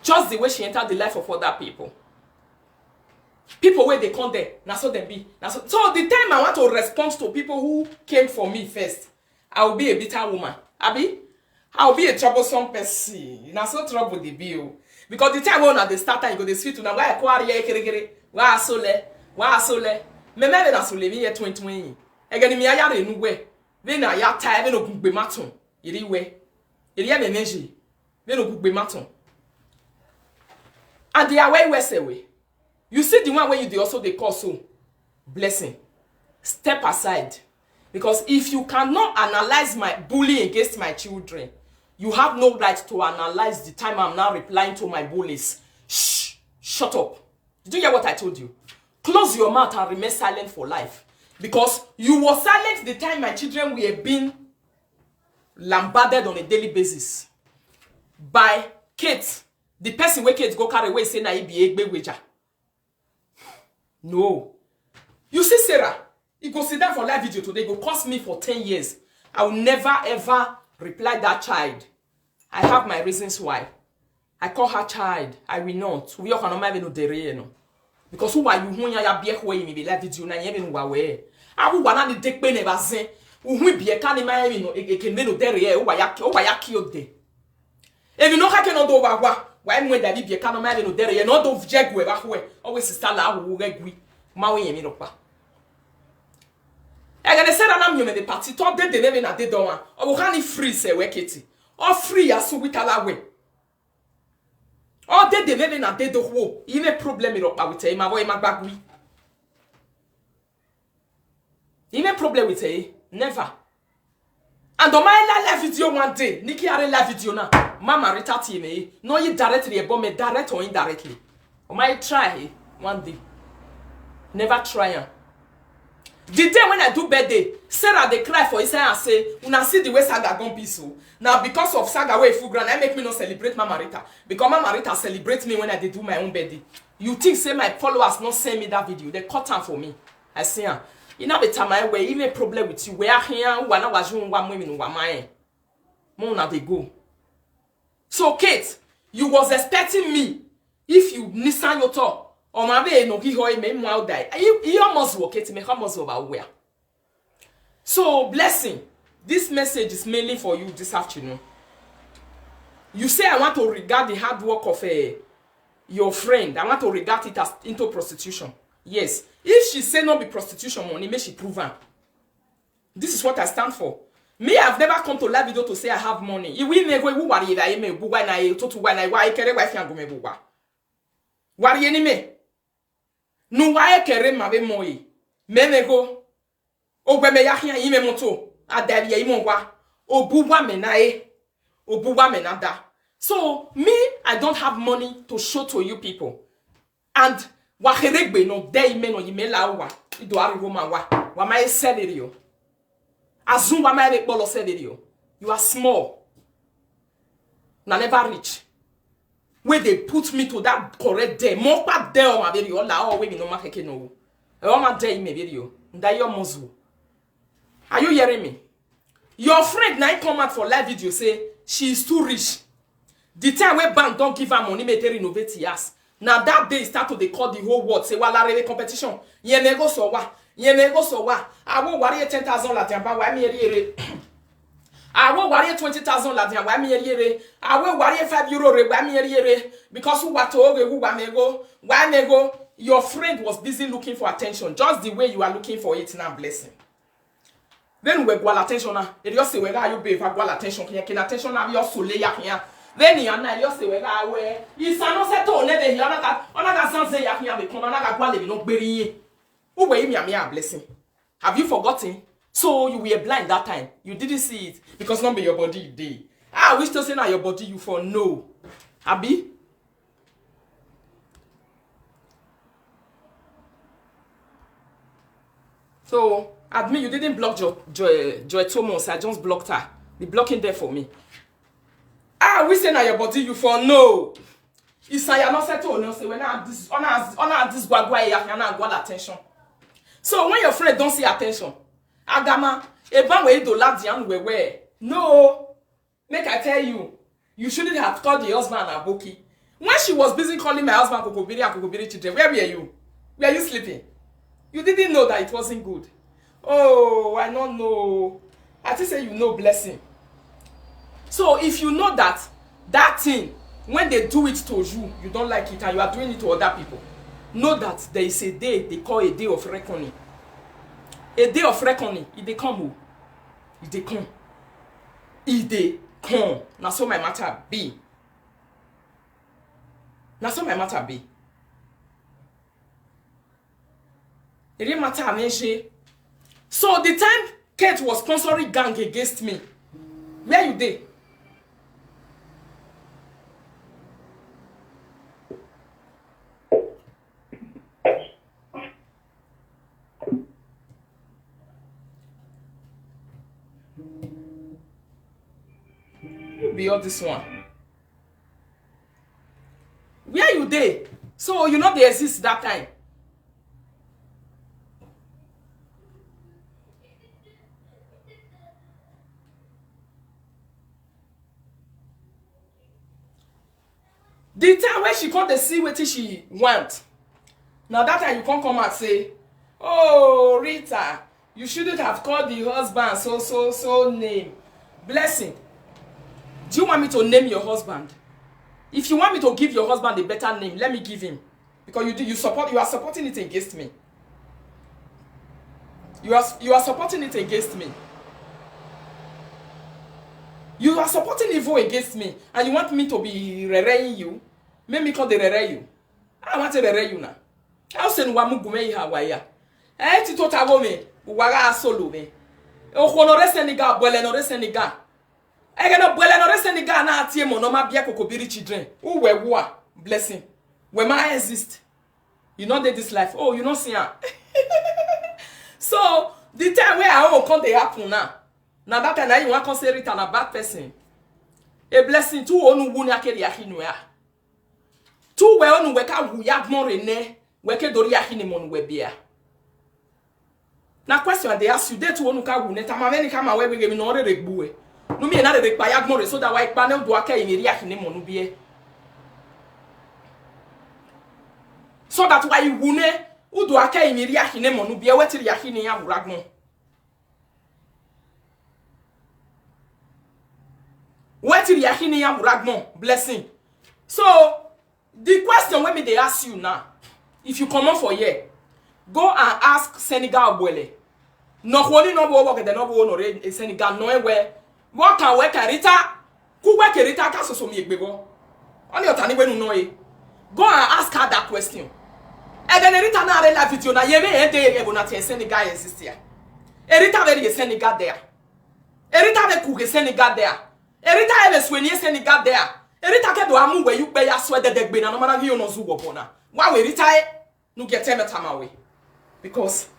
Just the way she entered the life of other people. People where they come there. Now so they be. Now so the time I want to respond to people who came for me first, I will be a bitter woman. Abi? I will be a troublesome person. Now so trouble they be. Because the time when they start and you go they sweet to now why acquire kere. Why so le. Me na so le me 2020. Again me aya re nu we. We na ya tie we no gbe maton. Iriwe. Iriya energy. We no gbe maton. And they are way. You see the one where you also they call so blessing. Step aside. Because if you cannot analyze my bullying against my children, you have no right to analyze the time I'm now replying to my bullies. Shh. Shut up. Did you hear what I told you? Close your mouth and remain silent for life. Because you were silent the time my children were being lambarded on a daily basis by Kate. The person where Kate go carry away say na he be egbe weja. No. You see Sarah, he go sit down for live video today, go cost me for 10 years. I will never ever reply that child. I have my reasons why. I call her child. I will not. We are not even dere no. Because who are you who ya be way me be live video na even wa we. I will wana the take pe never say. Who be a can no e can no dere o wa ya killed de. If you know how can do wa why mwe da bibie ka no ma no dere ye no do jegu e ba ho e always sister la wo gagui ma wo ye mi no pa e ga ne se na me party to de me na de don o wo kan free se we keti o free aso witala we o de me na de do ho yi me problem ro pa with e ma wo e ma gbagui yi me problem with e never. And on my live video one day, Nikki are live video na. Mama retati me. No you directly but me direct or indirectly. On my try one day. Never try. The day when I do birthday, Sarah they cry for Isaiah and say, "Una see the way Saga gone peaceful." Now because of Saga way full ground, I make me not celebrate Mama Rita because Mama Rita celebrate me when I do my own birthday. You think say my followers not send me that video? They cut time for me. I say, you know the time I wear even problem with you. We are here, one was you one women one man. Mona they go. So Kate, you was expecting me if you Nissan your talk or my baby no he hoy me mau die. You almost work it me almost over where. So blessing, this message is mainly for you this afternoon. You say I want to regard the hard work of your friend. I want to regard it as into prostitution. Yes. If she say no be prostitution money, may she prove her. This is what I stand for. Me, I've never come to live video to say I have money. If we may go, who worry that I may go when I to when I why carry wife and go me go. Worry any me. No why carry my moy. Me go. O be me ya here ime moto. Adalia imo wa. O buwa me na e. O buwa me na da. So me, I don't have money to show to you people. And wa heregbe no dey me no yime la wa ido ari homa wa ma severio azun wa ma be polo severio. You are small na never reach where they put me to that correct day mo pa dey o ma be rio la o we mi no ma keke no e o ma dey me be rio nda your muzzle. Are you hearing me? Your friend now come out for live video say she is too rich. The time where bank don't give her money make her renovate yes. Now that day start to they call the whole world say wala rele competition. Ye nego so wa. I will worry 10,000 ladian ba wa mi ere. I will worry 20,000 ladian wa mi ere. I will worry €5 re wa mi ere because who wa to who wa nego. Your friend was busy looking for attention just the way you are looking for it now blessing. Then we go attention na. E just say we ga you be fa go attention kin attention na your sole ya kin. Then you na you say we ga we isano se to ne be ona ka sanse ya kin be kon ona ka kwa le bi no gberi yin. Who were me a blessing? Have you forgotten? So you were blind that time. You didn't see it because not be your body day. I wish to say now your body you for no. Abi? So admit you didn't block Joy Thomas. I just blocked her. Be blocking there for me. I wish say now your body you for no. Isaiah not say to no say when I this gwagwa ya na go attention. So when your friend don't see attention, Agama, eba we do ladian we. No. Make I tell you, you shouldn't have called the husband Aboki. When she was busy calling my husband Kokobiri children, where were you? Were you sleeping? You didn't know that it wasn't good. Oh, I don't know. I just say you know blessing. So if you know that thing, when they do it to you, you don't like it and you are doing it to other people, know that there is a day they call a day of reckoning. A day of reckoning. If they come, if they come. If they come. Now so my matter be. Now so my matter be. It didn't matter mention. So the time Kate was sponsoring gang against me, where you dey? Be all this one. Where you dey? So you know they exist that time. The time when she come to see what she want. Now that time you can't come and say, oh Rita, you shouldn't have called the husband so name. Blessing. Do you want me to name your husband? If you want me to give your husband a better name, let me give him. Because you are supporting it against me. You are supporting it against me. You are supporting evil against me, and you want me to be rereing you. Make me call the rere you. I want to rere you now. I'll send one mugume Hawaii. Eh, Tito Tagome, Waga solo me. O honore Senegal, Buelenore Senegal. I cannot Buelenore Senegal na Tiemo, no ma bia kokobiri children. Who were war, blessing. When I exist, you know that this life. Oh, you know see her. So the time where I will come they happen now. Now that time you want consider it a bad person. A blessing to onu wunya ke ya hinwa. Tu we onu we ka wuya more ne we ke dori ya hinimon we bia. Na question they ask you dey to onu ka wu ne tamame ni kama we be no re regbu e. No me na re pa ya more so that why pa na do aka imiri ya hinimon bia. So that why you wune udo aka imiri ya hinimon bia wetiri ya hini ya wuragbon. What is your ragmon blessing? So the question when me they ask you now, if you come on for here, go and ask Senegal Boele. No holy no work the no no Senegal no where what can work Rita? Who work Rita caso so me bego? Only your tani when no go and ask her that question. And then Rita na la video na yeme ende ye bonati Senegal exist here. Rita very Senegal there. Rita be cook Senegal there. Erita ebe swenye Senegal there. Erita ke do amu we you be ya sweat the gbe na no mana you no zu wopo na. Why we erita no get time away. Because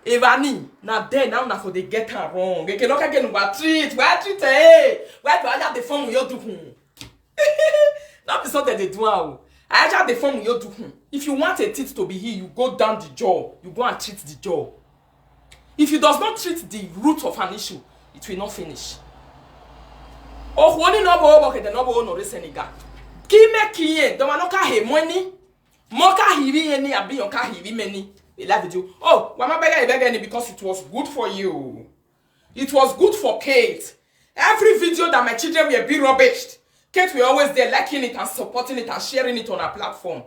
Evani na there now na for they get her wrong. They cannot get no treat. Why treat eh? Why do I have the form you do hun? Not be so that they do how. I have the form you do hun. If you want a teeth to be here, you go down the jaw. You go and treat the jaw. If you does not treat the root of an issue, it will not finish. Oh, one no bo ke de no bo no Senegal. Ki me kiye, do ma no ka he money. Mo ka hivi eni abi on ka hivi many. They love you. Oh, wa ma bega because it was good for you. It was good for Kate. Every video that my children were be rubbished, Kate were always there liking it and supporting it and sharing it on her platform.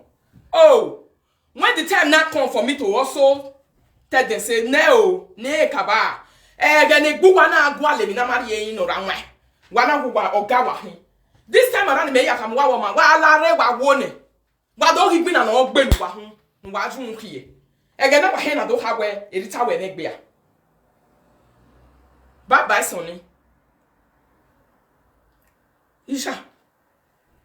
Oh, when the time now come for me to also tell them say no, ne kaba. Gane gbuwa na agwa le mi na mari yin no ranwe. Wana huwa ogawa hin. This time around me ya kamwa wa ma wa la re wa wone. Wa do higbi na no gbelu wa hun. Wa ju nkiye. Ege na ba hin na do ha we erita we ne gbe a. Bye Sonny. Isha.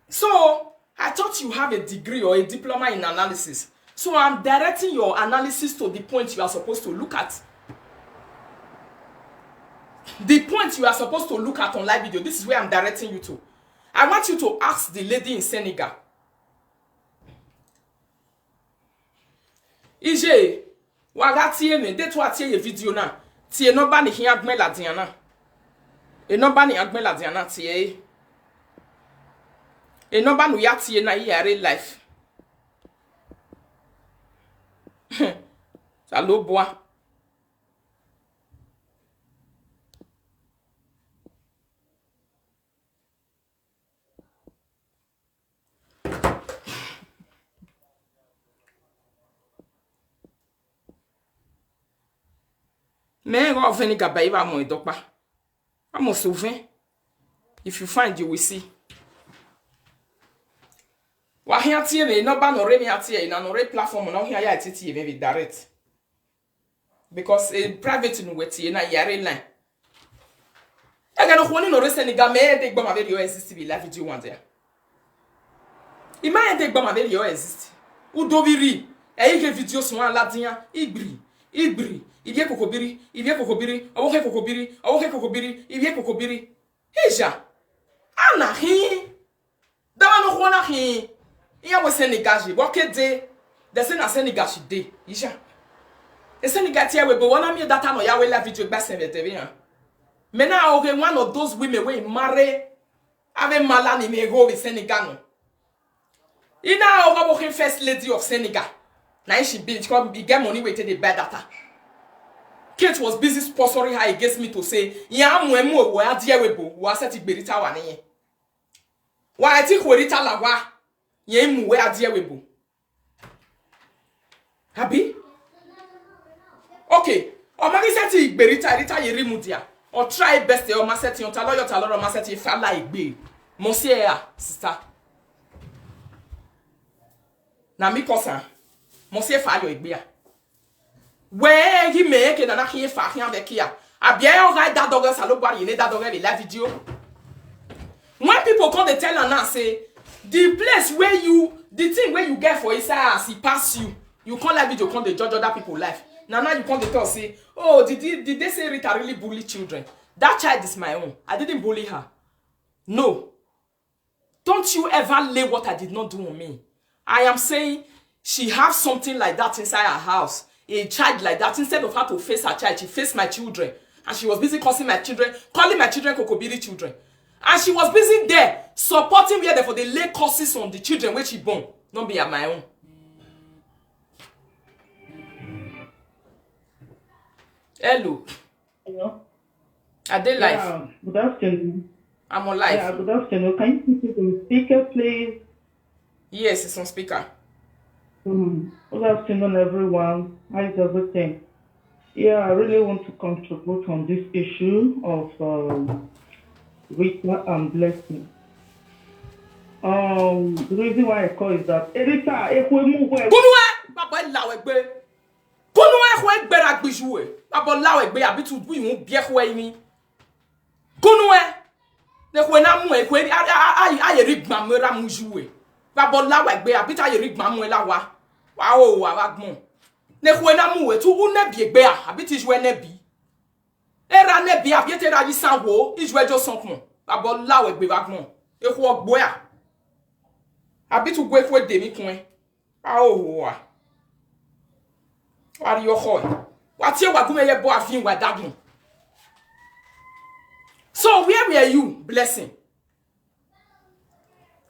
So, I thought you have a degree or a diploma in analysis. So I'm directing your analysis to the point you are supposed to look at. The point you are supposed to look at on live video, this is where I'm directing you to. I want you to ask the lady in Senegal. Ije, waga tie me, de to atie ye video na. Tie no ba ni hin agme la diana. E no ba ni agme la diana tie. E no ba no ya tie na yare life. Salo bois. Mais on va venir gabaye va mon dokpa. I'm sauver. If you find, you will see. Wa hia tie me no ba no re me atie na no re platform no hia ya titi very direct. Because a private no wetie na yare line. E ga no ho ni no re Senegal me de gba ma video exist be live video one there. Ima de gba ma video exist. U do biri e ke video so an ladian ibri. Ibie kokobiri, awoke kokobiri, ibie kokobiri. Heja. Ana hi. Dama no khona hi. Iya we Senegal, what de? The Senegal de. Isha. E Senegal tia we bo wana mi data no ya we la video gba TV han. Me na okay one of those women we marry ave malani me go with Senegal no. Ina o go first lady of Senegal. Now she be get money waiting the bad data. Kate was busy sponsoring her against me to say, "Ya mwemu wo adie webo, wo aseti gberita wa niye." Wa ati khorita la wa. Ye mu we adie webo. Habi? Okay. O magi seti igberita rita ye rimudia. Or try best o maseti on talo yo talo maseti fala igbe. Monsieur sister. Na mi kosa. Monsieur fa yo igbe a. We gi me ke na ki fa hian be kia. Abia on ride that dog salo gwa ye that dog la video. When people come they tell and say the place where the thing where you get for inside as he pass you can't like video come they judge other people life. Now you come they tell say, oh, did they say Rita really bully children? That child is my own. I didn't bully her. No. Don't you ever lay what I did not do on me. I am saying she has something like that inside her house. A child like that. Instead of her to face her child, she faced my children. And she was busy calling my children Kokobiri children. And she was busy there supporting where therefore they lay curses on the children which she born. Not be at my own. Hello. Hello. Are they live? Yeah, good afternoon. I'm on live. Yeah, good afternoon. Can you put it on speaker, please? Yes, it's on speaker. Good afternoon, everyone. How is everything? Yeah, I really want to contribute on this issue of Rita and Blessing. The reason why I call is that Rita, if we move where Papa lawegbe. Kunwe khwe gbera gbijue. Papa lawegbe abi tu bu yun bie khwe mi. Kunwe ne khwe na mu e khwe aye rigba mera mu jue. Papa lawegbe abi ta ye rigba mu la wa. Wa o wa gbon. Ne khwe na mu e tu une biegbe a abi ti jue ne bi. Era ne bi abi te ra yi sanwo, ijue jo sonkun. Papa lawegbe wa gbon. E khwo gbo ya. Abi tu gwe khwe de mi kun. A o wa. What are your hoy? What's your wagume ye bo afin wa dagun? So where were you, Blessing?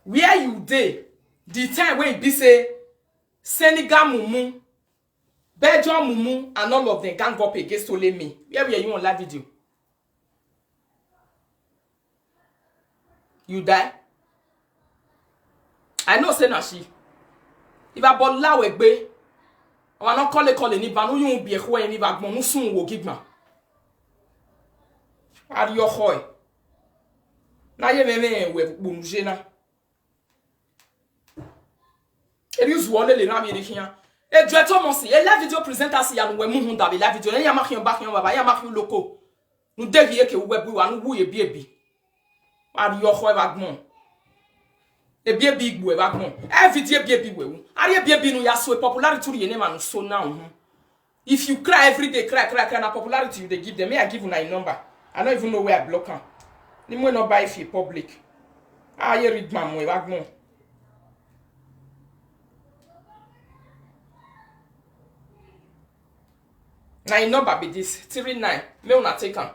Where you dey? The time when be say Senegal mumu, Belgium mumu, and all of them gang up against Olemi. Where were you on that video? You die? I know say na she. If I bought la wegbe, I not call ni banu yun bi ehwe ni ba gbon sun wo gigma. Are your hoy? Na ye me we bunuje na. Eri uzu le na mi rikian. E dwe to mo si, e la video presenter si ya no we mu hu da be la video. E ya makion ba kion baba, ya makion loko. Nu degi ye ke we bu wa nu wu ye bi ebi. Are your hoy ba gbon? E bie big boy back home. Every day bie big boy. Are you bie no ya so popularity to your name so now. If you cry every day, cry na popularity you they give them. May I give you a number? I don't even know where I block am. Ni mo no buy if you public. Ah, you read my mo back home. Na your number be this 39. Me una take am.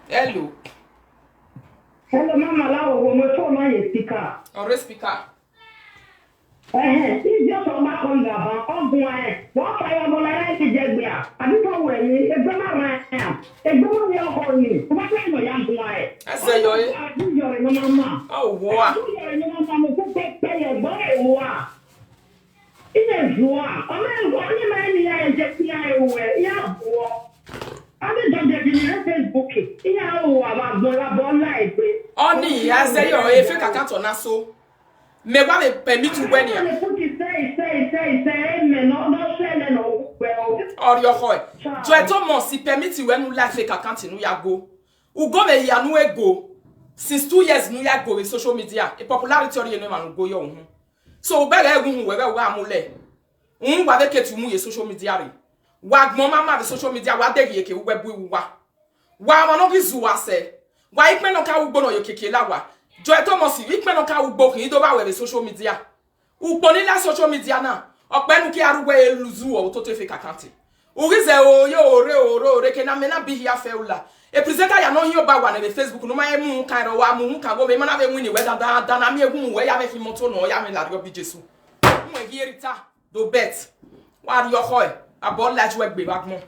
Hello. Hello, Mama Lao, my phone is speaker. On speaker. It's just on my conga, on boy. What I am on a Jagbia. I don't know where you are. A woman will call you. What I know, young boy. I say you're in Mama. Oh, wow. You're in Mama who take pay a boy. It is war. A man, one man, yeah, just the eye, yeah, war. I don't get the Facebook. Yeah, oh, I'm going to life. Oni, I say you're a fake account on so. Me wa me permit to when you. Say, no, selling no well. Or your hoy. Joe Thomas, si permit you when you like fake account in ya go. U go me ya no go. Since 2 years no ya go with social media. A popularity or you man go your own. So better egun we wa amule. Wa de ketu mu ye social media re. Wa mama the social media wa de ye ke we bu wa. Wa ma no bi zuwa se. Wa ikpe no ka ugbo no yo keke la wa. Joe Thomas ikpe no ka ugbo kin do ba we social media. Ugbo ni la social media na. Ope nu ki arugbe eluzu o to fake account. Urize o yo ore ke na me na bi hia fe ula. E presenter ya no yo ba wa na Facebook no ma e mu kan ro wa mu kan go me na be win we da na me egun we ya me fi moto no ya me la ro bi Jesu. Mu e hierita do bet. Wa yo hoy about like we gbe back mo.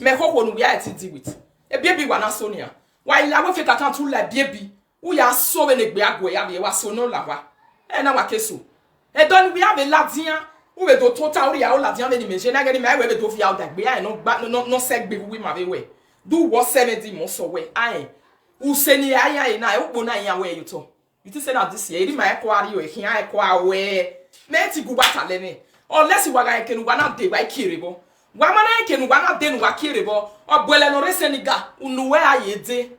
Me ho no we are to deal with. E baby wana Sonia. Why la we fake account to like baby. Who ya so when e gbe agbo ya be wa so no la wa. E na wa keso. E don we have a ladian who we do total we ya o ladian me ni me je na get me we do fi out that gbe ya no seg be we ma be we. Do what 70 mo so we. Ai. Who say ni aya na e wo na ya we you to. You think say na this year, my equari o ehia ekwa we. Me ti guba talene. Unless you waga ekenu wana de wa kirebo. Wa mana ekenu wana de no wa kirebo. Obwele no reseniga unuwe ayede.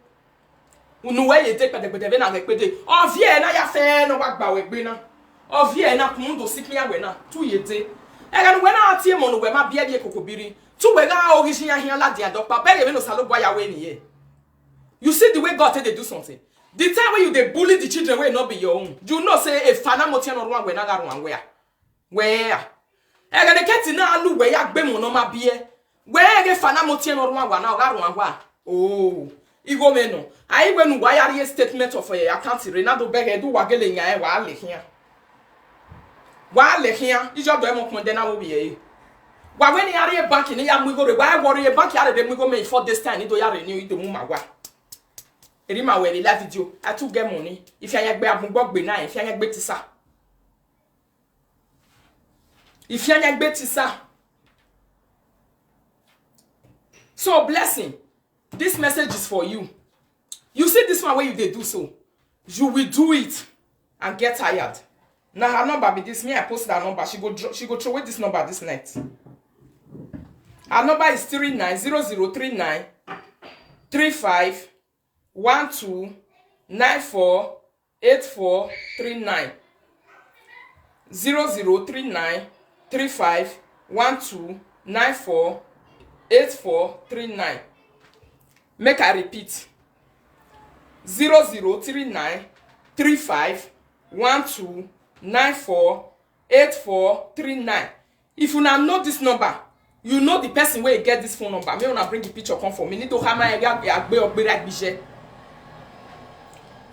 Unuwe yede pedepede na ngepede. Ovie na ya fe no wa gba we gbe na. Ovie na kumundo siknya we na. Tu yede. Ega no we na atie mo no we ma bia de kokobiri. Tu we ga origin ahia la de adokpa. Be ye no salo boy ya we ni ye. You see the way God tell they do something. The time when you they bully the children will not be your own. You know say a fana motian or one when I got one where. I got a cat in a new way I bem no ma beer. Where a fana motian or one now got one wa. Oh, Igo meno. I even wire a statement of a account Renado Beggar do waggling while here. While here, is your demo condemn will be a. Why when you are a bank in a young we go to why worry a bank out of them we go make for this time into your renew the mumma. Erima we la video I to get money if you gbe agbon gbe na if you gbe ti sa if you gbe ti sa. So blessing, this message is for you. You see this one where you they do so, you will do it and get tired. Now her number be this, me I post that number, she go throw away this number this night. Her number is 390039 35 12 94 84 39 0039 35 12 94 84 39. Make I repeat 0039 35 12 94 84 39. If you now know this number, you know the person where you get this phone number. Me wanna bring the picture come for me. Need to have my agbe ogbe like bije.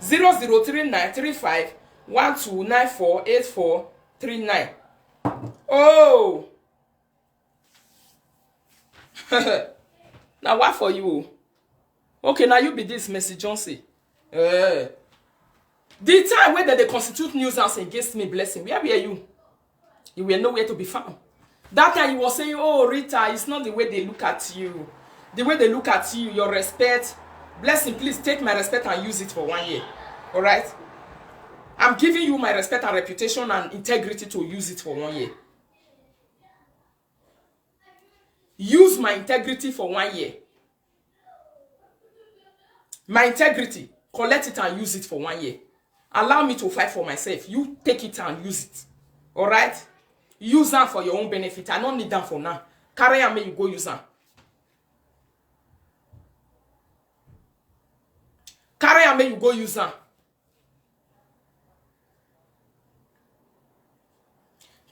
0039 35 12 94 84 39. Oh. Now what for you? Okay, now you be this Mercy Johnson. The time where they constitute nuisance against me, blessing, where were you? You were nowhere to be found. That time you were saying, oh, Rita, it's not the way they look at you. The way they look at you, your respect. Blessing, please take my respect and use it for 1 year. All right? I'm giving you my respect and reputation and integrity to use it for 1 year. Use my integrity for 1 year. My integrity, collect it and use it for 1 year. Allow me to fight for myself. You take it and use it. All right? Use them for your own benefit. I don't need them for now. Carry and may you go use them. Carry and may you go use them.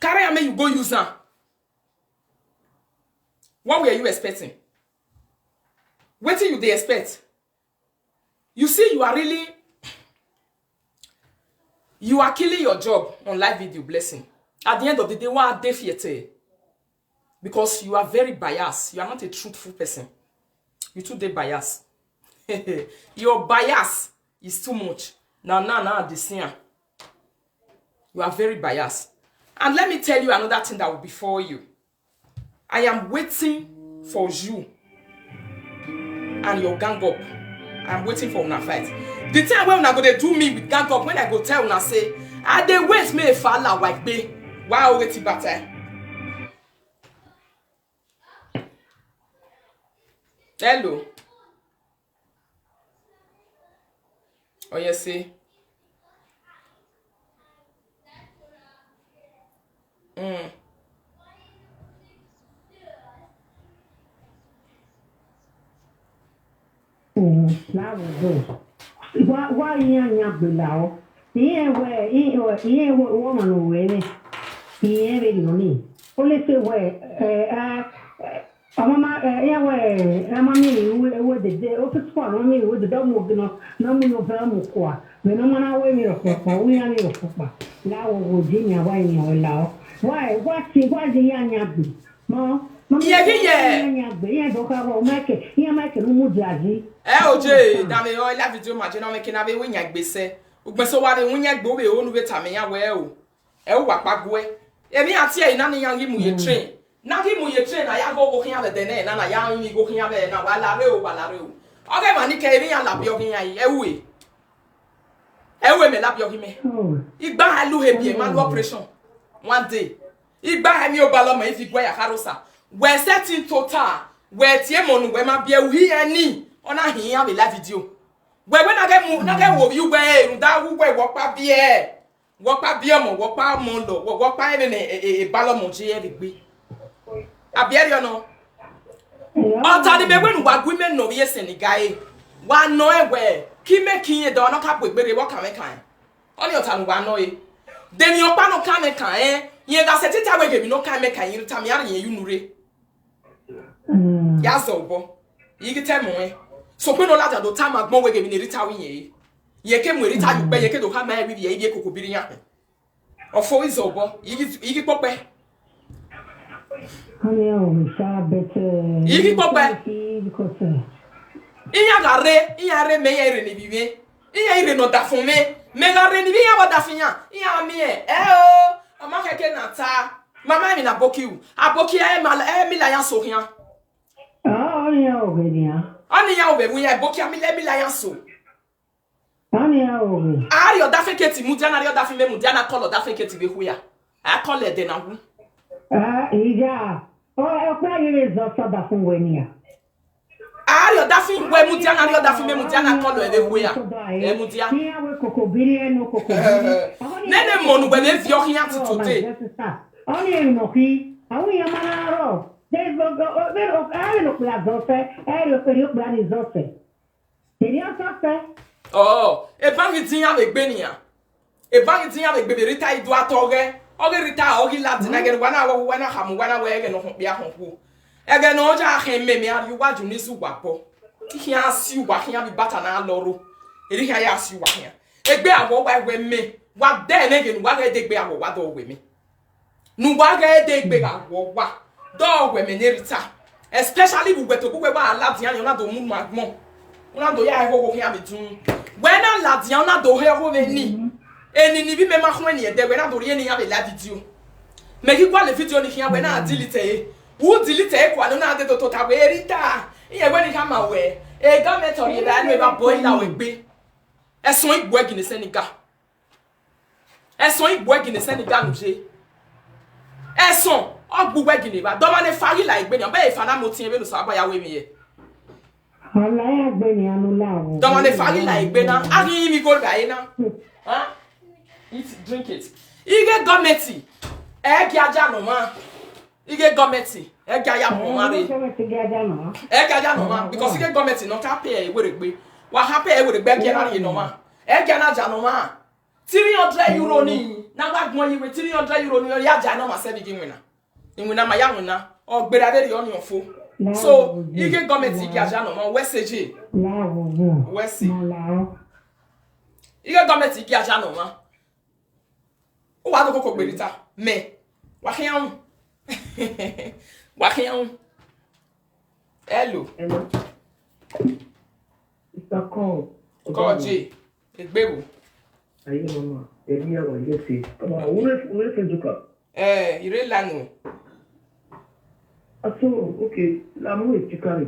Carry and may you go use them. What were you expecting? What did you expect? You see, you are killing your job on live video, blessing. At the end of the day, what are they? Because you are very biased. You are not a truthful person. You too they bias. Your bias is too much. Now, this year. You are very biased. And let me tell you another thing that will be for you. I am waiting for you and your gang up. I'm waiting for una fight. The time when una go dey do me with gang up, when I go tell una say, I dey wait me fala like be. Why wait better? Hello. Oh yes, see. Why you below? Here where woman away. Here very money. Only say where Mama, with the day of the squad, with the dog moving on, no more Vermuqua. When no one away me of we are your papa. Now, Virginia, why you allow? Why the young yabby? No, oje dame o la video ma je na me kina be winya gbese ugbeso wa be winya gbo be onu betame ya we o e wa pagwe emi ati e na ne yan yi mu ye train na ki mu ye train na ya go kian be de na ya yi go kian be na wa la re o okay man ni ke emi ya la bi o kian yi ewe me la bi o ki me igba alu he bi e ma operation one day igba emi o ba lo mo ifi gwa ya karosa we setting total we tie mo nu we ma bi e wi ani ona hin ya be la video we na ge wo you we da wu we wo pa bi e mo wo pa mo lo wo pa e ba lo mo je e gbe abi e no o ta di be we nu wa gwi me no ye Senegal e wa no e we ki me kin e do no ka pegbere wo kan me kan oni o ta nu wa no e de mi o pa no kan me kan e yen ga se tita we ge mi no kan me kan yin ta mi ari yen yunure ya zo bo yi te mo e so pe no la do ta ma gbon we ge mi ni rita wi yen ye ke mo rita yu pe ye ke do ka ma e bi ye kokobiri yan ofo izo bo yi pope Honey, oh, better. Yi pope iya re me ye re ni biwe iya ire no da fun me ga re ni bi ya wa da fin yan iya mi o ma keke na ta mama mi na aboki mi la yan so yan Oni ya obe bu ya boki mi la yan so Oni ya obe ari o da feketi mu dia na ri o da fin me mu dia na color da feketi be hu ya a color de na hu ija o kwa yire zo so da fun we ni ya ari o da fin we mu dia na ri o da fin me mu dia na color be hu ya e mu dia ni ya we kokobiri no kokobiri nene mo nu be le fi o yan ti today Oni no ki awu ya manaro Vero, lo plazote, lo perio planizote. Seria sase. Oh, e bangi tinya be gbe niya. E bangi tinya be gbe rita idu atoge. Oge rita ogi lati na gen wana wo wana hamu wana we ge no ho bia ho. E ge no ja he me ari waju ni su gwapo. Ki ya si wa ki ya bi bata na loro. E ri ya si wa ya. E gbe awo wa we me. Wa de ne gen wa ge de gbe awo wa do we me. Nu wa ge de gbe awo wa. Dog we menirita especially we to we wa ladian na do mu magmo una do ya ho ya betun when na ladian na do he ho ni eni ni bi me ma ho ni e de we na do ye ni ya be la video me ki kwa le video ni ya we na delete e wo delete e kwa no na de to ta we rita iye we ni ka ma we e ga me tori ba no e ba boy la we gbe eson igbo egi ni Senegal no je eson ogbu wegini ba do ma ne fari la igbe ni o be ifana mo tin be lu so aba ya we mi ye Ala ya gbe ni anu la o do ma ne fari la igbe na ari mi go ga ina ha eat drink it ige gometi e gi aja no ma ige gometi e gi aya mo ma re e gi aja no ma because ige gometi no ka pay e were gbe wa ha pay e were gbe gi na ri no ma e gi na aja no ma 300 euro ni na wa gbon yi we 300 euro ni ya aja no ma se bi gi wina inwina ma ya nwina ogbera de oni ofo so ige government igi aja no mo weseje wesi ige government igi aja no ma o wa do koko gberita me wa khian hello Mr. Koji egbewo ayi mama ebi ya wa yesi kama ure fejuka ire lanu So, okay, la mo e speaker.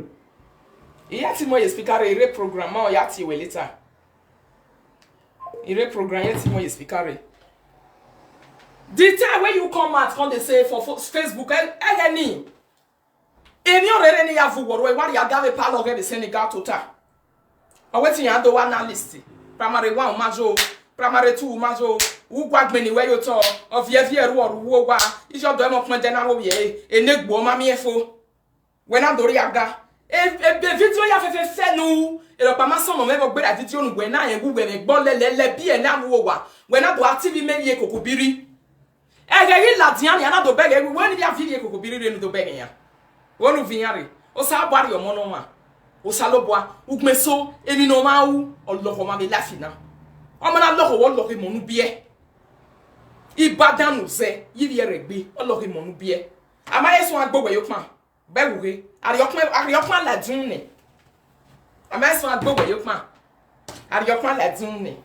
Iya ti mo ye speaker ire program ma o ya ti we later. Ire program ya ti mo ye speaker. The time when you come out come they say for Facebook any. Eni orere ni ya fu woro e wa ya gave pa lo ge Senegal total. O wetin ya do analyst. Primary 1 majo, primary 2 majo. Ugwa gbeni we yo to of ye vie ru oru wo wa ijo do e mo pon de na wo ye enegbo ma mi efo we na dori aga e video ya fe nu e lo pa ma so mo me bo gbe da video nu we na yen gu we me gbo lele bi e na wo wa we na do active me ye kokobiri e ge yi ladian ya na do bege we ni dia video kokobiri re nu do bege ya wonu vinyare o sa bari o mo no ma o sa lo boa ugmeso emi no ma wu oloko ma me lafina o ma na loko wo loko mo nu bi e Ibadan uze yiri eregbe Olori monu bie ama yeso agbogwe yo pan Bewuge. Are your plan la dune? A man so go where you plan. Are your plan la dune?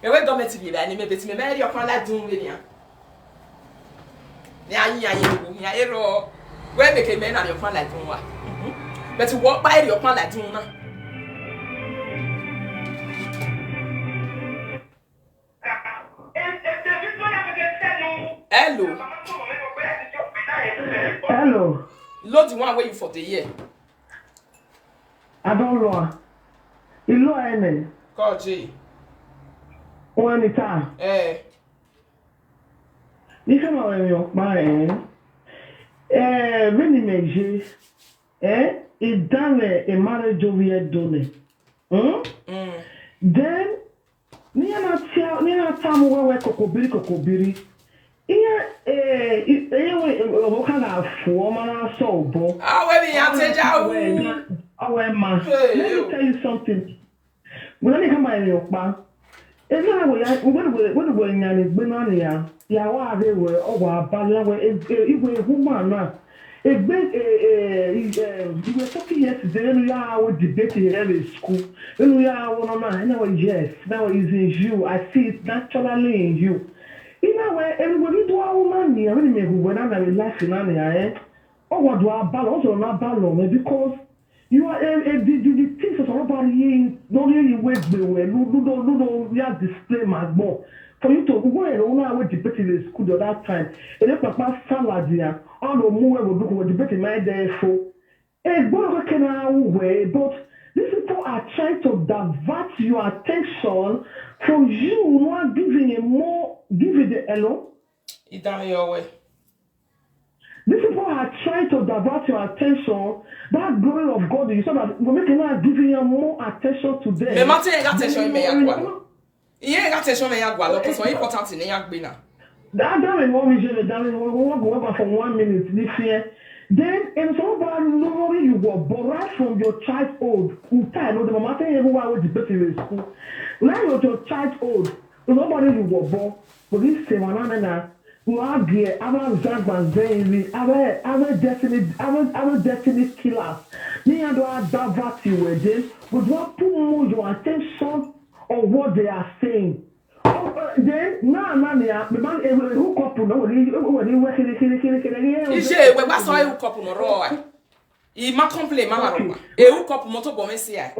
You wait don't me and me bet me marry your plan la dune with ya. Ya ero. Where make a man and your plan la dune? But to walk by your plan la dune. Hello. Hello. Lord, the one waiting for the year. I don't know. You know any? Call G. One time. This is my many measures. It done a marriage over here done. Then near time where Kokobiri. What kind of woman so bo? Let me tell you something. When I come by your man, it's not when we're in Benania, Yawa, they were over Bala, if we're a woman. You were talking yesterday, we are debating in every school. We are one of now, yes, now it's in you. I see it naturally in you. You know where everybody do our money, I really make when I'm relaxing on the what do I balance or not balance? Because you are the things that are about here, not really wait, we have display my more. For you to go and own our debate in the school at that time, and if Papa Saladia, all the more will do debate in my day for a boy can away, but these people are trying to divert your attention from you not giving a more giving the hello. It down your way. These people are trying to divert your attention. That glory of God, you saw that we're making her giving you more attention to them. Me matin attention in me agwa. Yeah, attention me agwa. Because it's important in yagbina. That damn one vision, that we go for 1 minute this year. Then, and somebody know you were born right from your childhood. The matter everyone was debating in school. Now you're your childhood. Nobody you were born. But this same one, who are there, other destiny killers. They are divert you with this, but what put more your attention on what they are saying. Then now, the man who couple no when he working. Ije we ba so e couple no ro wa. E ma complain mama ro. E who couple moto go me say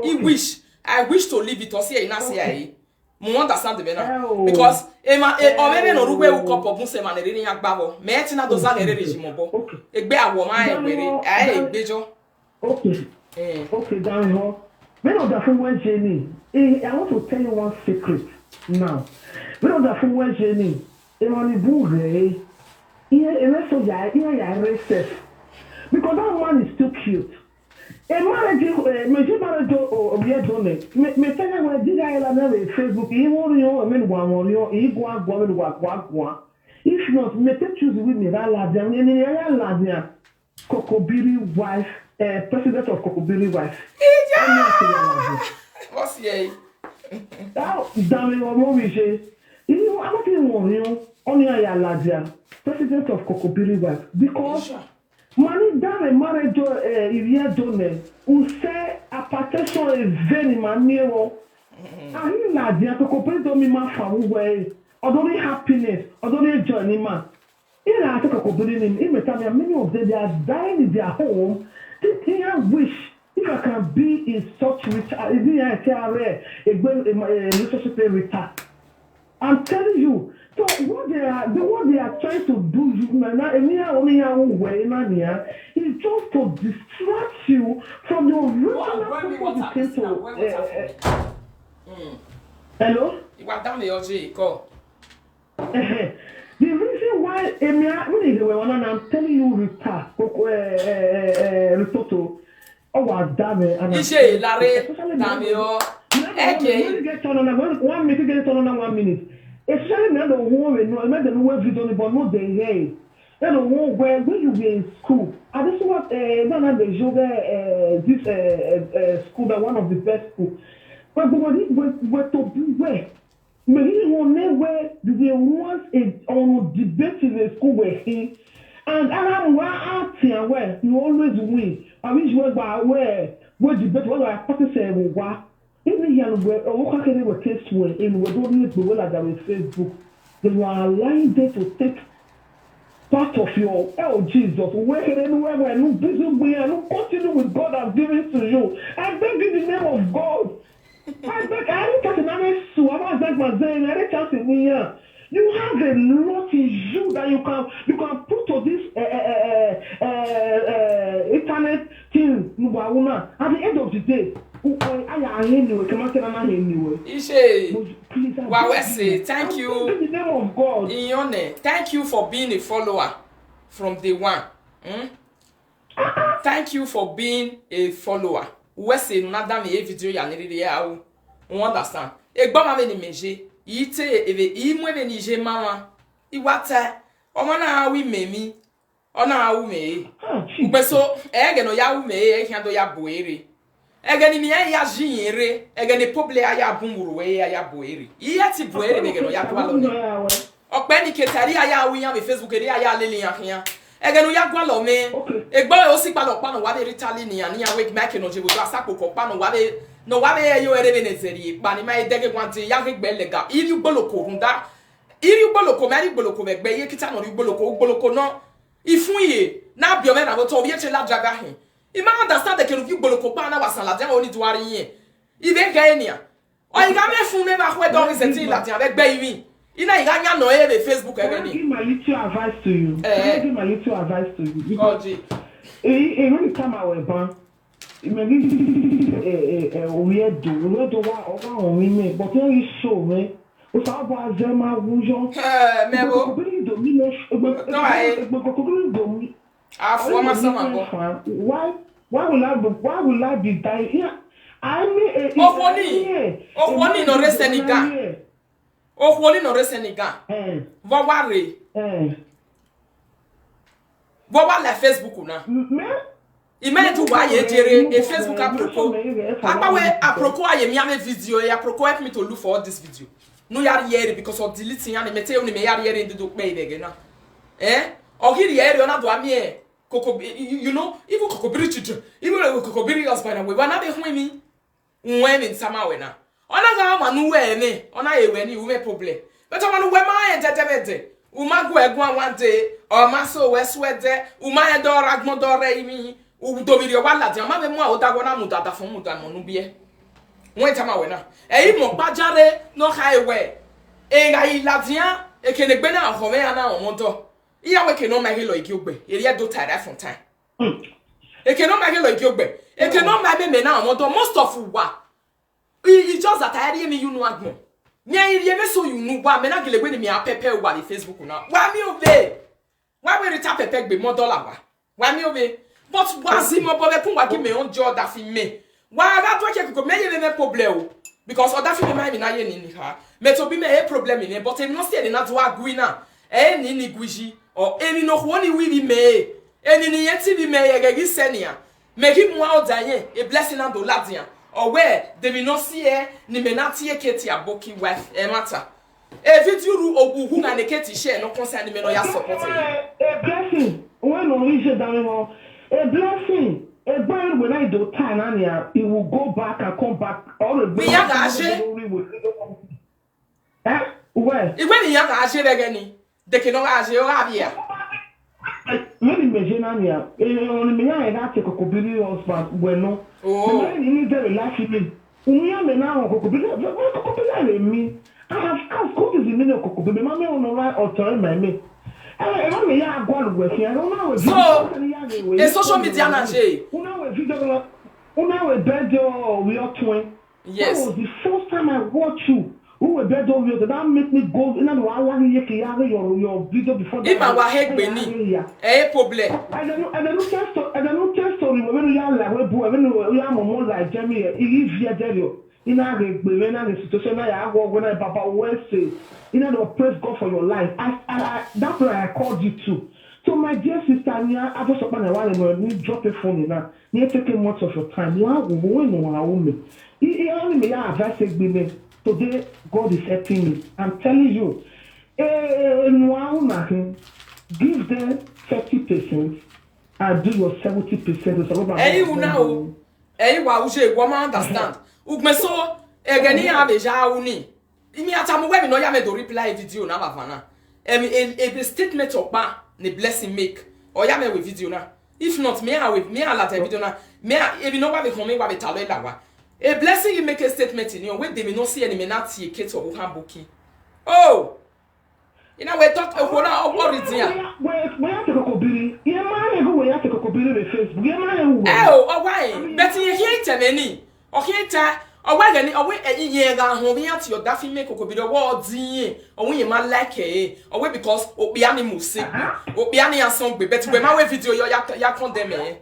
I wish to leave it or say na say ai. Mo understand the man because e ma o me no rugbe who couple bun say ma na ri yan gba bo. Me ti na do za na re mo bo. Egbe awo ma e gbere. Ai egbejo. Okay. Okay, down here. When of the phone journey, I want to tell you one secret now. When of the phone journey, on the bourre, because that man is still cute. A marriage, me tell you when I Facebook, if not, me choose with me that lad, Kokobiri wife. President of Kokobiri wife. What's ye? Now, damn it, I'm not even only a lad, President of Kokobiri wife. Because money down a marriage donor who say a partition is very manero. And you Nadia Kokobiri don't mean my family way, or don't happiness, or don't journey man. In I took Kokobiri in many of them they are dying in their home. I wish if I can be in such rich, a relationship with her. I'm telling you, so what they are trying to do, is just to distract you from your original purpose you came to. Hello? You are down the OG, go. The reason why I'm telling you, Rita, Ritoto, damn it. Ishe, Larry, damn you. Okay. Get on 1 minute, get on 1 minute. Especially now the woman, no, I made the word video, but no, they hey. Then the one where you were in school. I just want this school, that one of the best schools. But we're to be where? Mais il on est where they want on debate in the school where he And I'm out here where you always win. I wish you were where debate what I party say what. Even here where what can we taste when in we don't need to go like that with Facebook. They are lying there to take part of your Jesus. Where anywhere where no business where no continue with God has given to you. I beg in the name of God. I beg I don't catch another so I was like my saying I don't catch in here. You have a lot in you that you can put to this internet thing. At the end of the day, Wawese, thank you. In the name of God. Inyone, thank you for being a follower from day one. Thank you for being a follower. Wese nada me video ya niri ya u. Understand? Egba ma ni meje. Ite eve imwe be nije mama. Iwata. Omo na awi memi. Ona awu me. Ugbeso ege no ya wu me e hiando ya boere. Ege ni ya jinere. Ege ni poble ya bumuru we ya boere. Iya ti boere be ge no ya twalo ni. Okpe ni ketari ya wi ya be Facebook eri ya lele ya hian. Ege no ya gwalo me. Egba o si pa lo pa no wa be ritali ni ya we make no je go asapo ko pa no wa be no wa be yo ere be nezeri pa ni ma edege kwanti ya ke gbelega iri gboloko hunda iri gboloko mari gboloko be gbe ye kita no ri gboloko no ifun ye na bio me na bo to ye che la draga hin I ma understand the kenu gboloko pa na wasan la den oni duari yin ibe ga enia o iga me fun me ba ho e do mi seti la tin be gbe imi ina iga nya no e be Facebook e Can I give my little advice to you? Can I give my little advice to you? Oji When you come out ban weird do wa me but you show me o sa bo azema wujo mebo no ai afo ma sama go why will I be dying here? I mean Ofoni no reseniga Ofoni no reseniga vo ware vo wa la Facebook na Imagine to why you a Facebook apropos. Apropos I am video. Apropos help me to look for this video. No yari yeri because of deleting and me tell me yari yeri in the dope baby again. Or here yeri on a duamie. Coco, you know, even Cocobiri children, even Cocobiri husband, we wanna be women. Women somehow now. On a manu we on a when you may problem. But I want to wear my entertainment. Uma go one day, or maso west sweater, Uma do ragmodore me. Udovirio wala ti ama be mu a odagona mu dada fun mu da mo nu bie won tama we na e mo pajare no highway e ga iladian e kene gbe na ho me ana won to iya we ke no ma hilo igi ogbe eri e do tire fun time e ke no ma hilo igi ogbe e ke no ma be me na won to most of wa e just that I hear me you know agbon me eri e be so you know wa me na gele gbe ni me apepe wa the Facebook na wa mi obe wa we rita pepe gbe mo dollar wa mi obe but wazi mo bobe fun wa give me on job that fi me wa ga to ke ko me ye me problem because other fi me na ye ni ha me to be me a problem ni but no see na to agui na ni guiji or eni no ho ni wi bi me eni ni yeti bi me ye ga gi senia me gi mu out dan a blessing and do ladian or where they will not see ni me na tie keti aboki wife e matter e video ru oguhu na ne keti share no concern me no ya support a blessing when we say that a blessing. A boy when I do time, it will go back and come back. All the we have Ashe. Where? When you have Ashe again, they cannot Ashe or Avia. Many Majania, only me, I have to Cocobiri husband. Bueno, oh, you need very laughing. Umiame now, Cocobiri, me. I have asked what is the meaning of Cocobiri. Mamma on the right or turn my me. So, the social media manager. Una we bed we are twin. Yes. That was the first time I watched you. Who were bed over you? That make me go in and your video before. If I were head Benny, problem. I don't tell story when you are like when you are more like Jamie. It is via Delio. In a situation I go when I Papa West say, you know, praise God for your life. That's why I called you too. So my dear sister, I just open a while and you drop a phone in that. You're taking much of your time. You are going on our woman. You only may have advice me. Today, God is helping me. I'm telling you. give them 30%, and do your 70%. Hey, you now. Hey, wa uje woman understand. Ugmeso egeni ya beja uni. Imi atamu we no ya me do reply video na bavana. A statement okpa ne blessing make. Or ya me we video na. If not me a la video na. Me if you know what be come wa be talo la wa. A blessing you make a statement in your way they may not see any menati kate or buki. Oh. You know we talk about what is here. We have to go biri. You man who we have to go biri with Facebook. You man who. Oh, why? But you hate any. Or hate or why any away a year that home out your daffy make a bit of words in or when you man like a or wait because Obiani Musi Obiani and song be better when my way video ya condemn eh.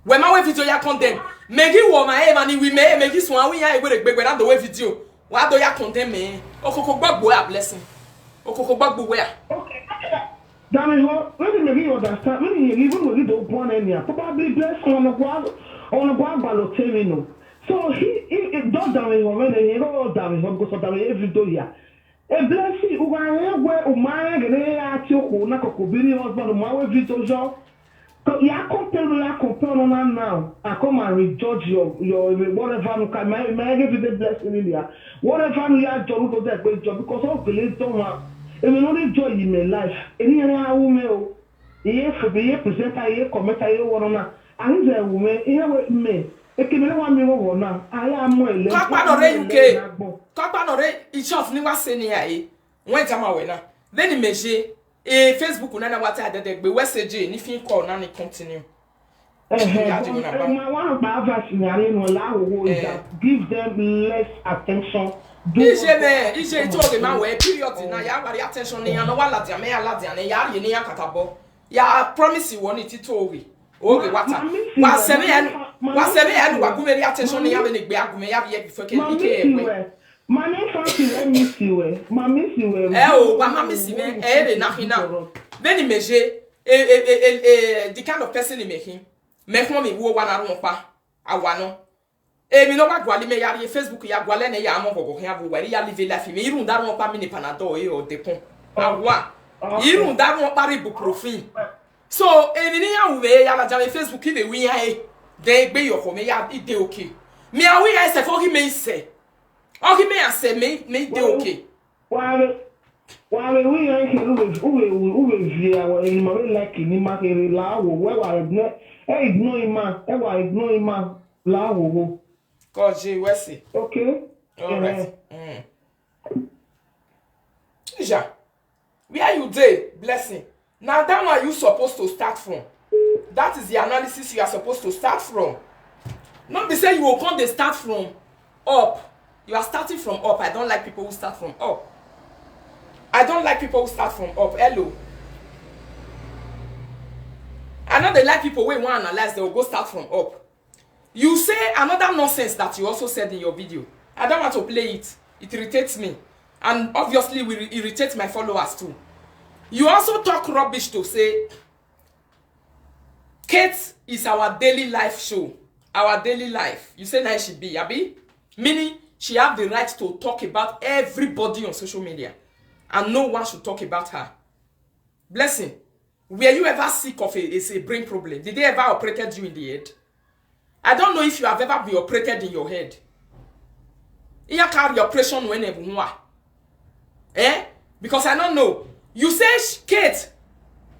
When my way video ya condemn. Make you warm my money we may make this one we are with a big without the way video. Why do ya condemn me? Okoko babu a blessing. Okoko babu where? Okay. Damn it, when you understand, when you even with the one area, probably bless on the baloterino. So he don't damn it when he go damn it because of damn every day. A blessing, where Umaya Grea Tio, Nakobini was not my video job. Ya compare now. I come and rejudge your whatever my everyday blessing in there. Whatever you are job because that great job because all believe don't have. And we only joy in my life. Any other woman, here for be presenter, here commenter, here one. And he's a woman, here with me. E can no one me wo na. I am well. Papa no re UK. Papa no re each of ni wa se ni ai. When time we na. Then meje Facebook na what I did be message ni fin call na ni continue. My one of my advice give them less attention. Ije told man we period na ya bari attention ni no wala dia me ala dia na ya ye ni ya katabo. Ya promise you want it to we. Okay, wa sebe en wa kumeri attention ni ya be ni gbe agume ya be before ke ike. Mami fancy let me see we. Mami see we. Wa mami see me be na hina. Then meje the kind of person he making. Me fun mi wo wa na ron pa awa no. Mi no wa gwale me ya Facebook ya gwale na ya mo gogo ya bo wari ya live life me irun da ron pa mi ni panadol o dekun. Awa. Irun da ron pa ibuprofen. So mi ni ya we ya la ja Facebook be wi ya e. Then gbe yo ko me ya ide okay. Me a we ya se for him me say. O ki me ya say me de okay. Wa we ya ke uwe via wa ni ma like ni ma ke la wo we wa ignore him la wo. God je we see. Okay. All right. Isha. Where you dey? Blessing. Now that one you supposed to start from. That is the analysis you are supposed to start from. Not be say you will come they start from up. You are starting from up. I don't like people who start from up. I don't like people who start from up. Hello. I know they like people who want to analyze, they will go start from up. You say another nonsense that you also said in your video. I don't want to play it. It irritates me. And obviously will irritate my followers too. You also talk rubbish to say Kate is our daily life show. Our daily life. You say that she be, Abi? Meaning she have the right to talk about everybody on social media. And no one should talk about her. Blessing. Were you ever sick of a brain problem? Did they ever operated you in the head? I don't know if you have ever been operated in your head. You carry operation whenever you are. Because I don't know. You say, Kate,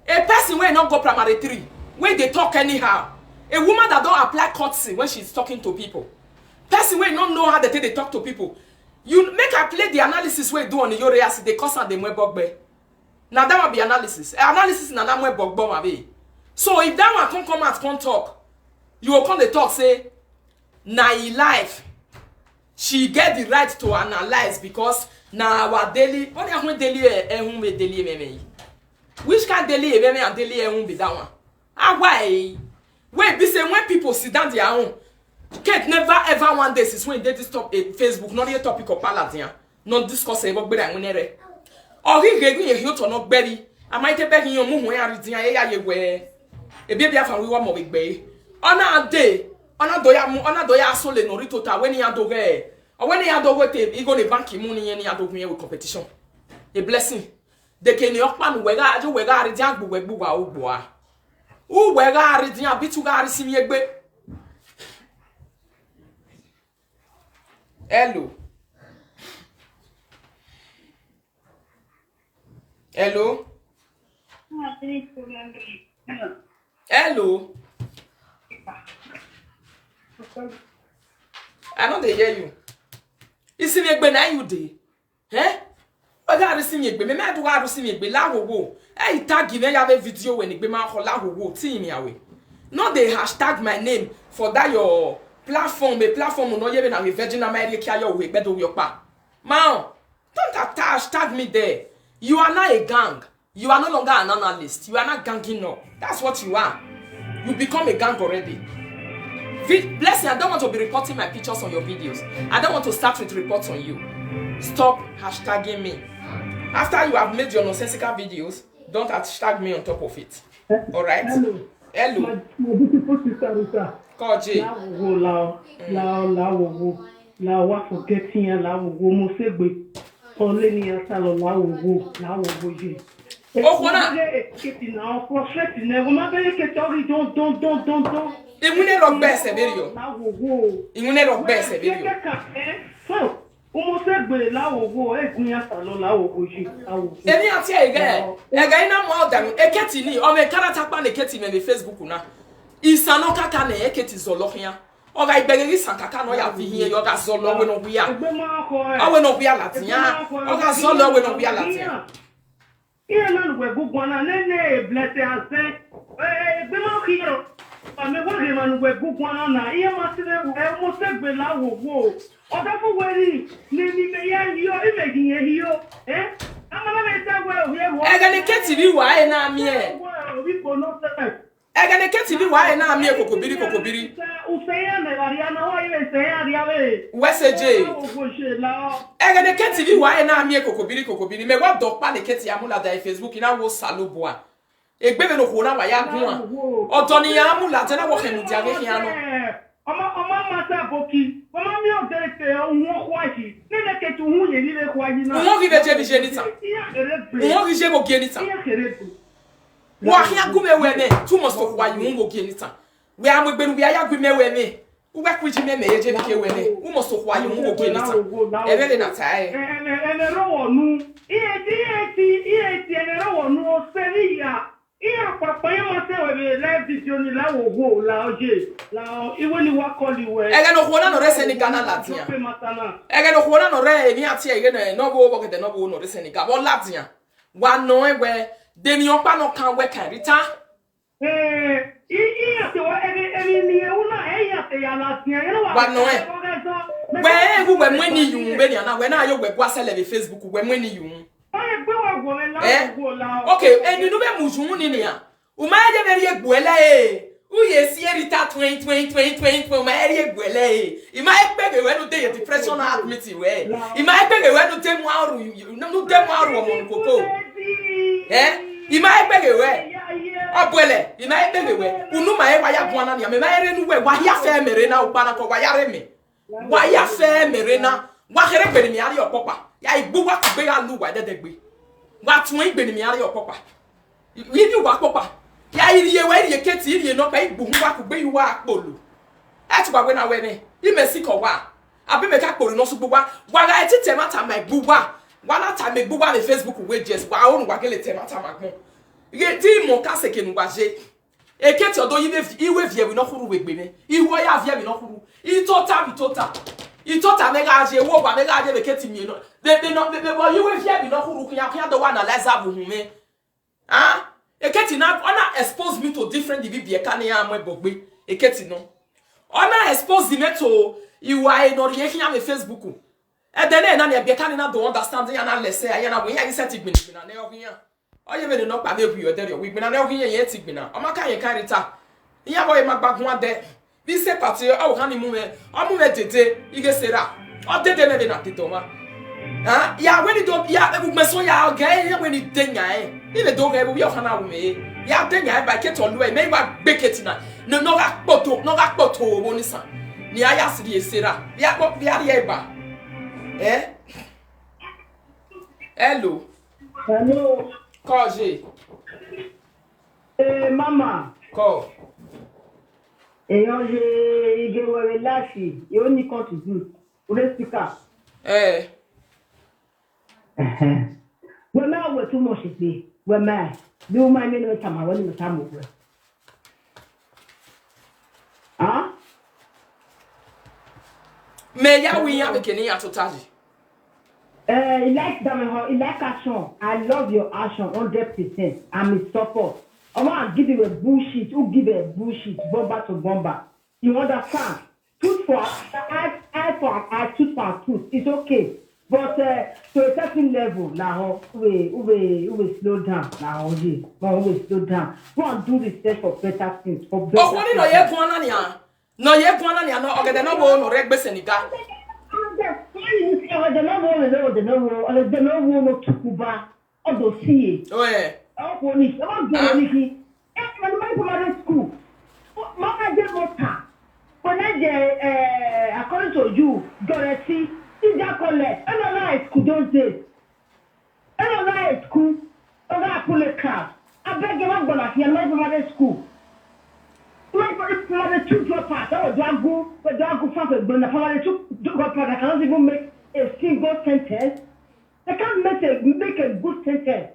a person will not go primary 3, when they talk anyhow. A woman that don't apply courtesy when she's talking to people. Person will not know how they talk to people. You make her play the analysis where you do on your area, they cause her the mwebogbe. Now that will be analysis. Analysis na that mwebogbe mabe. So if that one can't come out, can't talk, you will come to talk, say, na in life, she get the right to analyze because na our daily, what do you daily daily which kind daily and daily be that one? Ah, why? Wait, be say when people sit down their own, Kate never ever one day since when they stop Facebook, not a topic of Paladin, not discuss about better when or he gave me a hilt or not berry. I might have begging your moon where I wear a baby from we want more big bay. On a day, on a doya sole no ritota when he had over. Or when he had over tape, he go to bank money and he had over with competition. A blessing. de ke ni okpa wega ajo wega ari dia gbo wegbu wa ogbo a u wega ari dia bitu ga ari simi egbe hello hello hello I don't hear you. Isi mi egbe na you dey. Oga ri si mi egbe, me do ga ri si mi egbe la wowo. Tag me ya video when egbe ma ho la wowo ti mi awe. No dey hashtag my name for that your platform, a platform no ye na Virgin America your we gbedo your pa. Man, don't hashtag me there. You are not a gang. You are no longer an analyst. You are not ganging up. That's what you are. You become a gang already. Blessing, I don't want to be reporting my pictures on your videos. I don't want to start with reports on you. Stop hashtagging me. After you have made your nonsensical videos, don't hashtag me on top of it. Alright? Hello. My beautiful sister Rita. Call J. La wa forgetting ya la wo mo segbe. Only ni asalo la wo je. Oh, voilà. Keti na prophète ne ma be ke tori don. Imune rock best video. Imune rock best video. Omo segbe la wo egun ya salo la wo je. Emi ati ega ina mo dan eketi ni o me karata pa na eketi me Facebook na. Isano kaka na eketi zolohia. Oga igbegeri sankaka no ya vi hin yo ga zolo we no bia. Awe no bia latia. Oga zolo we no bia latia. Iye na nwe gugwana nene blessed ase. Egbe ma khiro. Ame wa ge ma nwe gugwana na iye ma sire mo segbe la wo. Oda fu weri ni me ya hiyo imeji ye hiyo. Amana me ta gwe o ye wo. Ega ne keti bi wa e na mi e. Obi ko no se. Ega ne keti bi wa e na mi e kokobiri. Useya me variana wa ibe seya riawe. Weseje. Ega ne keti bi wa e na mi e kokobiri. Me wa dokpa ne keti amula da Facebook na wo saloboa. Egbe me no ko na wa ya gun a. Odo ni ya amula te na wo khemu dia ge hian no. Oma mata boki. Oma mi o dereke ohun kwaji. Nene ketu hun ye ni le kwaji na. Mo ri beje bi je nita. Mo ri je bo ge nita. Wa hia gume we me. Tu must to kwa yi mo ge nita. We am we gbenu we ya gume we me. We kwa kwiji me ye je bi ke we me. U must to kwa yi mo ge nita. E be na tai. Ene ro nu. Iye ene ro nu o seria. Iya papa ye ma se we live video ni la wo la oje la iwe ni wa call iwe ege no khona no rese ni Ghana latia ege no khona no re ni ati ege no bo bo kete no bo no rese ni ga bo latia wa no ewe de mi opa no kan we kan rita iya te wa ege ni e una iya te ya latia ye wa no e we we mweni yu be ni na we na yo we gwa sele be Facebook we mweni yu okay, and you know me mujun ni ya. Uma je be ri egbuele uye si erita 20 uma ri egbuele ima ekpege we no dey depression admit we ima ekpege we no dey mu aru no dey mu aru omo nkoko ima ekpege we obuele ima ekpege we unu ma e wa ya buana ni me ma ere nu we wa ya fe mere na upana ko wa ya re me wa ya fe mere na wa kere gbe mi ari opopa ya igbu wa gbe ya lu wa dedegbe wa tun igbe ni mi ari opopa wi ni wa popa ya iriye we iriye keti iriye no pa igbu wa ku gbe yu wa apolu e ti gbagbe na we ni imesi ko wa abi me ka polu no so gbugba wa ga eti temata my gbugba wa na ta me gbugba ni Facebook we just wa onu wa gele temata magbon ye ti mo ka seke nu wa je eketi odo iwe vie we no khuru we gbe me iwo ya vie we no khuru itota mega je wo ba mega je beketi mi no de no be iwe vie we no khuru kuya do wa analyze abu hu me eketi na ona expose me to different be ka na ya mo ebogbe eketi no ona expose me to iwa e no ye kiya me Facebook e de na na be ka na do understand ya na lese ya na we ya set gbin na na ohiya oye be no pa me bu yo there we gbin na ohiya ye ti gbin na o ma kan ye carita iya boy magbagun ade bi se party o han ni mu me tete ige sera o dede me na tete ma ya when do ya e me so ya okay ya when denya ile do ga e bi o han na wo me ya denya ba ke to lu e me wa gbeketi na no ga poto wo ni san ni aya siri esera ya ko bi ari e ba hello Hello. Call J. Mama. Call. Èèyàn ṣe ige wẹ̀rẹ̀ láṣì yóò ní contribute orí speaker. Wẹ́mẹ́ àwẹ̀ tó mọ̀ ṣe pé wẹ́mẹ́ bí wọ́n máa ń mẹ́rin mẹ́ta màá wọ́n ní mẹ́ta mọ̀ wẹ̀. Mais ya oui ya bekeni ya totaji. You like Damiho, you like action. I love your action 100%. I'm in support. I want to give you a bullshit. Who give a bullshit? Bomber to bomber. You understand? Tooth for eye for eye, tooth for tooth. It's okay. But to a certain level, now we slow down. Now we slow down. Go and do research for better things. For better Oh, what no ye kwana nia? No ye kwana nia no ogede no wo no regbe senika. The no tukuba odo see. Oh yeah. Oh police, oh police. When my primary school, mama dey water. When I dey according to you, Dorothy, is that collect? I don't know school those days. I don't know school. I got pull a car. I beg you not gonna hear my primary school. My primary two drop out. I was go from the primary two drop out. I cannot even make a single sentence. They can't make a good sentence.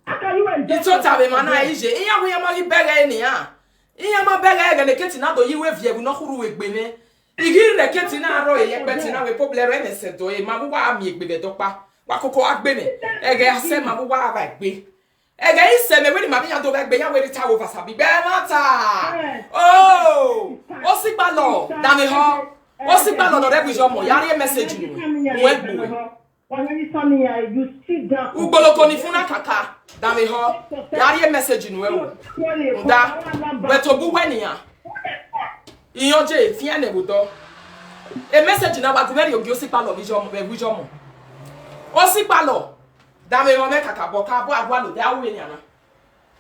How can you enjoy? It's what have man ije. Iya we ma bega ni ya. Iya ma bega ga neketi na do yiwe vie bu no huru egbe ne. Igi reketi na ro ye peti na we problem e se do e ma bu wa mi egbe be dopa. Wa koko agbe me. Ege ase ma bu wa ba egbe. Ege ise me we ni ma bi ya do egbe ya we ri ta over sabi be mata. Oh! O si pa lo. Da me ho. O si pa lo no rebu jo mo. Yari message ni. Mo egbe. You sit down. Ugboloko ni funa kaka. Da me ho. Yari message ni we wo. Nda. We to bu weni ya. Iyan je fien ne budo. E message na ba ku very ogi o si pa lo vision mo be vision mo. O si pa lo. Da me ho me kaka bo ka bo agwa lo de awu eni ana.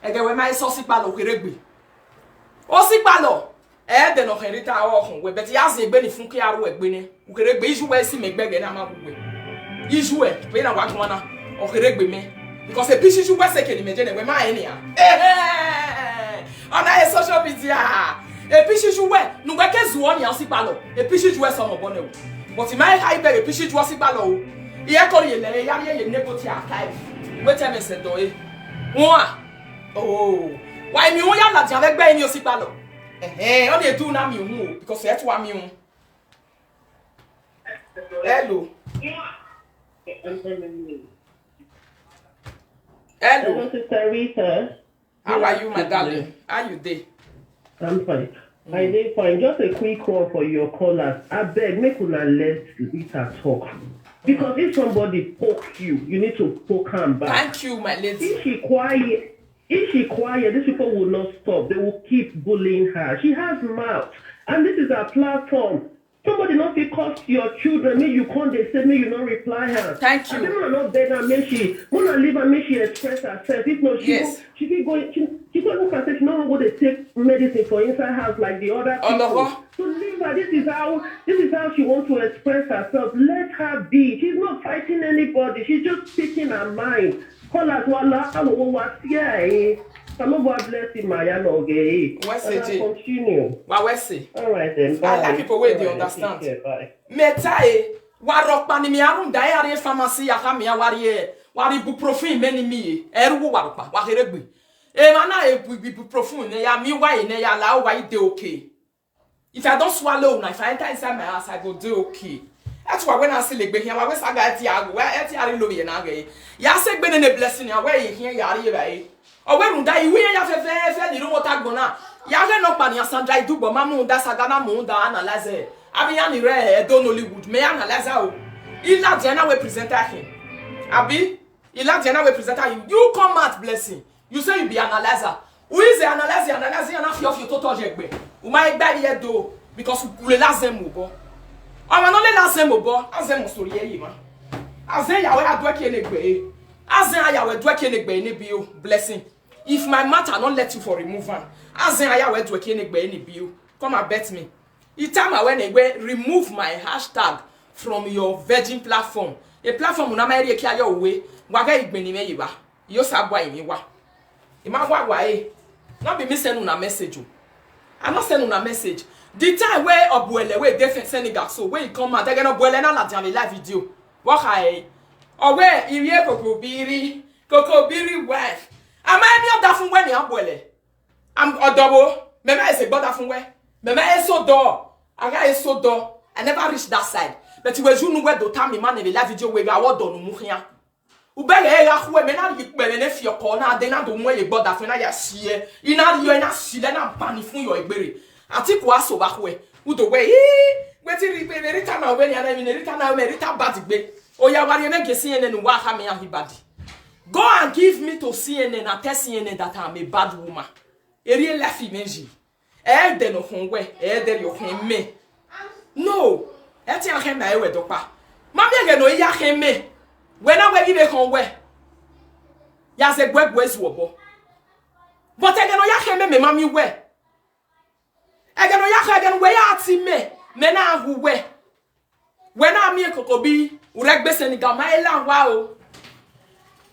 Ege we mai so si pa lo keregbe. O si pa lo. De no henrita o hun we bet ya se egbe ni fun ki aru egbe ni. Ukeregbe iju we si me gbege na ma gbe. Iju e pe na wa kan na. O keregbe me. Because a piece you se ke ni meje ne we ma eni ya. Ona e social media. E piece you we nu gbe ke zuo ni an si pa lo. E piece you we so mo bone o. But my high be e piece you si pa lo o. Iye ko ye le ya ye ne ko ti akai. We tell me se do e. Won a. Oh. Why mi won ya la ti ave gbe ni o si pa lo. On dey do na mi hu o because e to wa mi hu. Hello. Hello. Sister Rita. How are you, my darling? How you dey? I'm fine. I dey fine. Just a quick call for your callers. I beg, make una let Rita talk. Because if somebody pokes you, you need to poke her back. Thank you, my lady. If she quiet, these people will not stop. They will keep bullying her. She has mouth. And this is her platform. Somebody not be cost your children, me you can't they say me you not reply her. Thank you. I don't know better make she wanna leave her, make she express herself. If not, she keep going she don't look at it, she don't go to take medicine for inside house like the other people. So leave her. This is how she wants to express herself. Let her be. She's not fighting anybody, she's just speaking her mind. Call us some of God bless him, Maya Noge. Continue. All right then. Bye. I like people where they understand. Bye. Metae, warok pani mi arun diary pharmacy ya kamia wari ibuprofen meni mi eru warpa wa heregbe. E mana ibuprofen ne ya mi why ne ya la why dey okay. If I don't swallow now, if I enter inside my house, I go do okay. That's why when I see like here, I saga tiago, where eti lo ye na ge. Ya se gbe ne blessing ya where here yari bai. O we runda iwe ya fe ni ro ta gbona. Ya re no pa ni Sandra Idugbo mamu da saga na mu da analyze. Abi ya ni re don Hollywood me analyze o. Ila Diana we presenter him. Abi Ila Diana we presenter him. You come out blessing. You say you be analyzer. Who is the analyzer? Analyzer na fi of your total jegbe. O ma egba ye do because we le lazem mo bo. O ma no le lazem mo bo, azem mo sori yi ma. Azem ya we adu ake negbe. Azem aya we do ake negbe ni bi o blessing. If my matter not let you for removal, azem aya we do ake negbe ni bi o. Come and bet me. It time I when remove my hashtag from your virgin platform. A platform una ma eri ki ayo we, waga igbe ni me yiba. yo sabwa imiwa. Imagwa eh. Not be me send una message. I'm not sending una message. The time where Obuele we defend Senegal so where you come out, they gonna Obuele na la the live video. What I or where Irie Kokobiri wife. Am I any of that from when you Obuele? I'm a double. Mema is a brother from where? Mema is so door. I got is so door. I never reached that side. But you know where the time man in the live video where I was done muhia. Ubele ya kuwe mena yikbele ne fi okona de na do mo ye brother fun na ya sie ina yo na sile na pani fun yo egbere atiku aso ba kuwe udo we wetin ri rita na we ni ana mi rita na we rita bad gbe oya wari me gesi ene nu wa ha me ahibadi go and give me to CNN and tell CNN that I'm a bad woman eri la fi meji e de no honwe e de yo hen me no e ti ahen na e we dopa ma me ge no ya hen me when I will give a way, Yas a web was wobo. But I can no yak me, mammy, where I can no yak again way out see me, mena who wear. When I'm here, Cocobi, Urek Bessenica, my lava,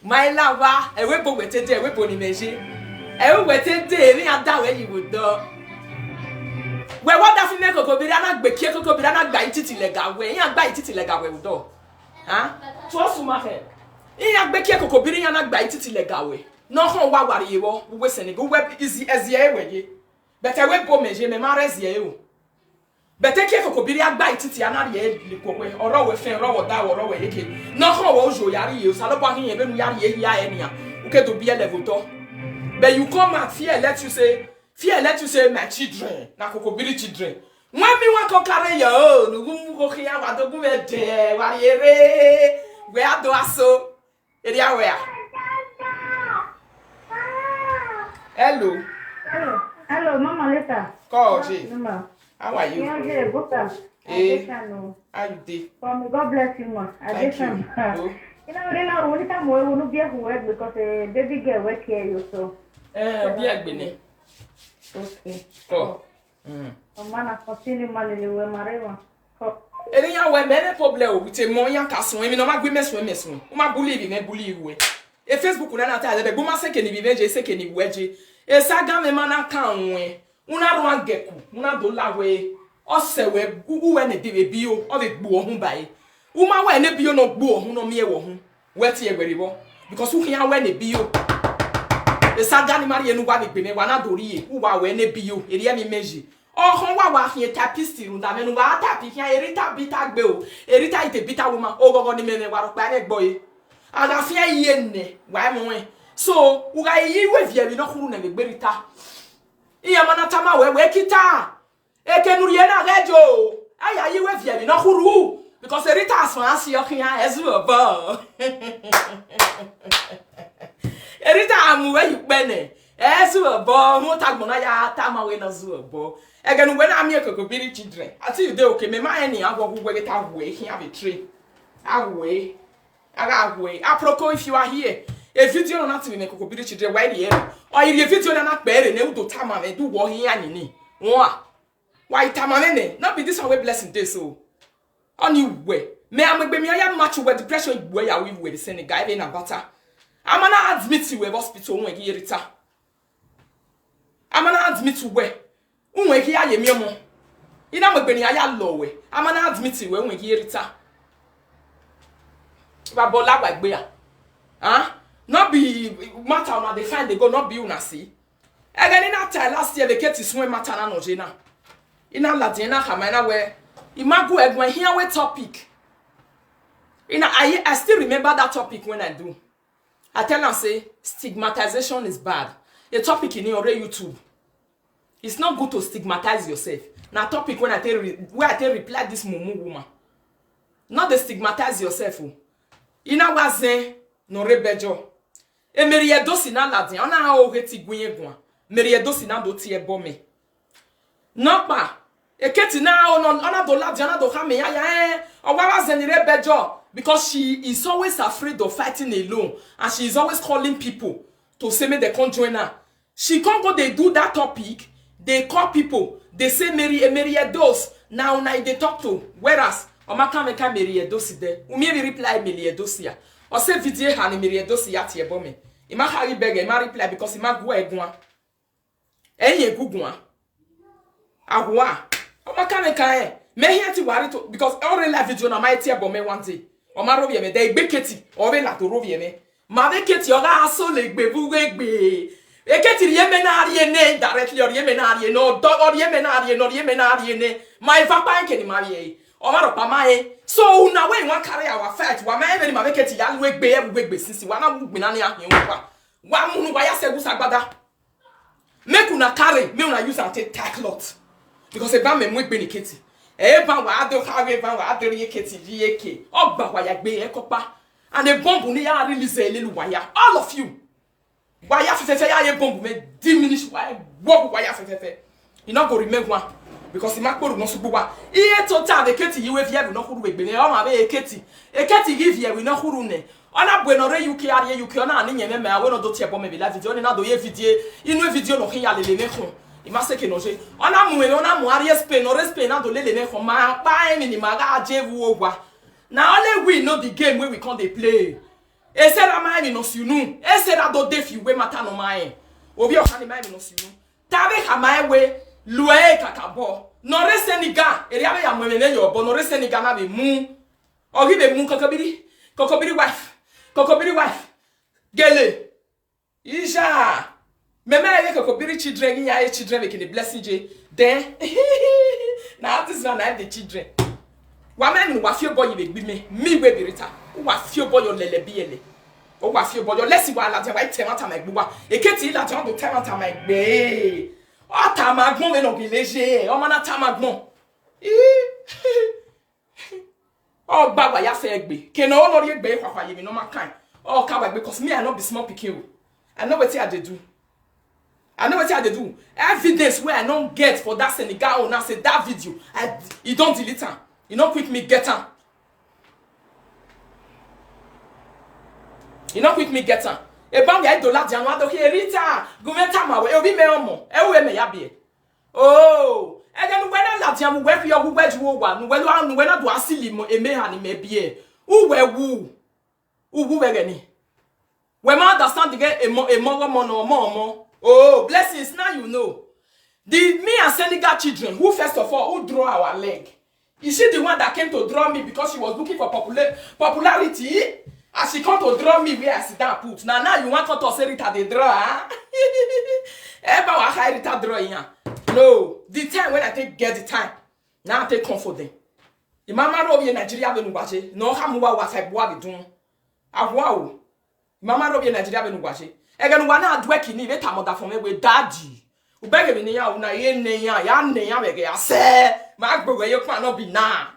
my lava, a weapon with a weapon image. I will wait a day, and that way you would do. Well, what does make Cocobi, and I be careful, and I bite it illegal way, and bite it illegal way would do. Huh? Twosu ma he. Iya gbe ki kokobiri ya na gba ititi legawe. No ho wa ware yewo, we Senegal we easy ezie eweje. Bete we bo meje me ma rezie o. Bete ki kokobiri agba ititi ya na ye likokwe. Oro we fen ro wo da wo ro we yeke. No ho wo ojo yare ye o salo bo hin ye be nu yare ye ya enia. Uke to be level to. But you come out fear let you say my children, na kokobiri children. When me want to carry yo, no go here, what do we do? What where do I so? Area where? Hello. Hello, Mama Leta. Call G. Mama. How are you? How you did? God bless you, ma. Thank you. You know, only time we will be at work because a baby girl work here, you so. Be a bene. Okay. Oh. Mana continue malele we marewa. Eri ya we many problem with a moya kaso we no ma gbe meso. O ma believe me believe we. E Facebook na ta de bo ma se keni bi veje se keni weje. E saga me mana kan we. Una ro angeku, una do lawe. O se we gugu we ne de bi o, o be gbu ohun bae. Uma we ne bi o no gbu ohun no me e wo hu. We ti e gberibo because who here we ne bi o. E saga ni mari enu wa be gbe me wa na dori e. Uwa we ne bi o. Eri mi meji. Oh, wa here tapisti unda menu wa tapi here erita bita gbe o erita ite bita woman o gogo ni meme wa ro pa ne gboye aga fia ye nne wa mo we so u ga yi we via bi no khuru na gberita iya mana tama we kita e kenu ye na rejo aya yi we via bi no khuru because erita aso asi yo kian ezu obo erita amu we yu pene ezu obo mo tagbona ya tama we na zu obo. Again, when I'm here, Kokobiri children, I tell you, they okay, me my any, I go get away, he have a tree. Away. Apropos, if you are here, a video not to make Kokobiri children, why the air? Or if you video not better, and do Tama and do what he and why Tamane? Not be this away blessing this so. On you way. May I make me I am much where depression where I will with the Senegal in a butter. I'm gonna admit you a hospital when you return. I'm gonna admit you where. Unwe ki aye miemo ina magbeni aya lowe amana admit we unwe ki erita ba bola gbagbe ya not be matter na they find they go not be una see again in that last year they get is when matter na no je na ina ladina kama na we imagu egwan here we topic ina I still remember that topic when I do I tell them say stigmatization is bad a topic in your YouTube. It's not good to stigmatize yourself. Now topic when I tell reply this mumu woman. Not to stigmatize yourself. Ina wazen no rebejo. E meriye dosi na ladin. Ona ha o heti gwenye gwan. Meriye dosi na do tie bome. No pa. E keti na ona do ladin ona do hame ya o wazen ni rebejo because she is always afraid of fighting alone and she is always calling people to say me they can't join her. She can't go they do that topic. They call people. They say Mary Dos. Now they talk to. Whereas Omaka meka Mary Dosi de. Umi reply Mary Dosia. Or say video hani Mary Dosia tie bome. Ima Harry beg, ima reply because ima go egwa. Enye gugwa. Agwa. Oma kane kae. Me here ti worry to because all the live video na my tia bo me one day. Oma rovie me dey gbe keti, o be la to rovie me. Ma be keti o ga so le gbe bu gbe. E keti rie me na rie ne directly or rie me na rie no do or rie me na rie no rie me na rie ne. My va pa nke ni ma rie. Oma ro pa ma e. So una we wan carry our fight. Wa ma e ma be keti ya we gbe sisi. Wa na mu gbe na ne ahin wa. Wa mu nu wa ya segu sagbada. Make una carry, me una use and take lot. Because eba me mwe gbe ni keti. Eba wa ado carry eba wa ado ye keti yeke. Ogba wa ya gbe e kopa. And the bomb ni ya release a little wire. All of you. Wire fefe ya ye bomb me diminish wire. Wire fefe. You not go remember one. Because the makbo no subuwa. Iye total the keti you if you no huru egbe ne. O ma be e keti. E keti give you we no huru ne. Ona bueno re UK ari UK ona ani nyeme me awe no do tie bomb me la video na do ye video. Inu video no hin ya lele me khon. Imase ke noje. Ona mu ari Spain no Spain na do lele me khon ma pa emi ni ma ga ajewu ogwa. Now only we know the game where we can't they play. E said that my no sunu. E said that do defi we matter no my. Obi o kan my no sunu. Tabe ha my way lue kakabo. No re seniga. Eri abe ya mwemene yo bo no re seniga na be mu. Ogi be mu kokobiri wife. Kokobiri wife. Gele. Isha. Meme ye kokobiri children ya children make the blessing je. Then now this one I have the children. Wamen wa fie boy be gbi me we be rita wa fie boy yo lele biele o wa fie boy yo lesi wa la je wa temata ma gbuwa eketi la je on do temata ma gbe o ta ma gbon me no bi leje o ma na ta ma gbon o gba wa ya fe gbe ke no no ri gbe kwakwa ye mi no ma kan o ka wa gbe cause me I no be small pikin. I know what I dey do. Evidence where I don't get for that Senegal now say that video you don't delete am. You not quick me get am. E ba mi $1 di anu ado he rita. Gumenta ma we obi me omo. E we me ya be. Oh, e de nu we na la di amu we fi ogu gbeju wo wa. Nu we na do asili mo eme ha ni me bie. U we we ni. We ma understand the get e mo. Oh, blessings now you know. Me and Senegal children who first of all who draw our leg. Is she the one that came to draw me because she was looking for popularity? As she come to draw me where I sit down put. Now you want to say Rita the draw, huh? Ever wa hide Rita drawing? No. The time when I get the time. Now I take comfort them. The mama robi in Nigeria benu wache. No hamuwa wa sai bua bidun. Awao. Mama robi in Nigeria benu wache. Again wana adweki ni beta moda for me with daddy. Ubege bi ni ya una ye ne ya bege ya se. Ma gbogbo ye kwa no bi na.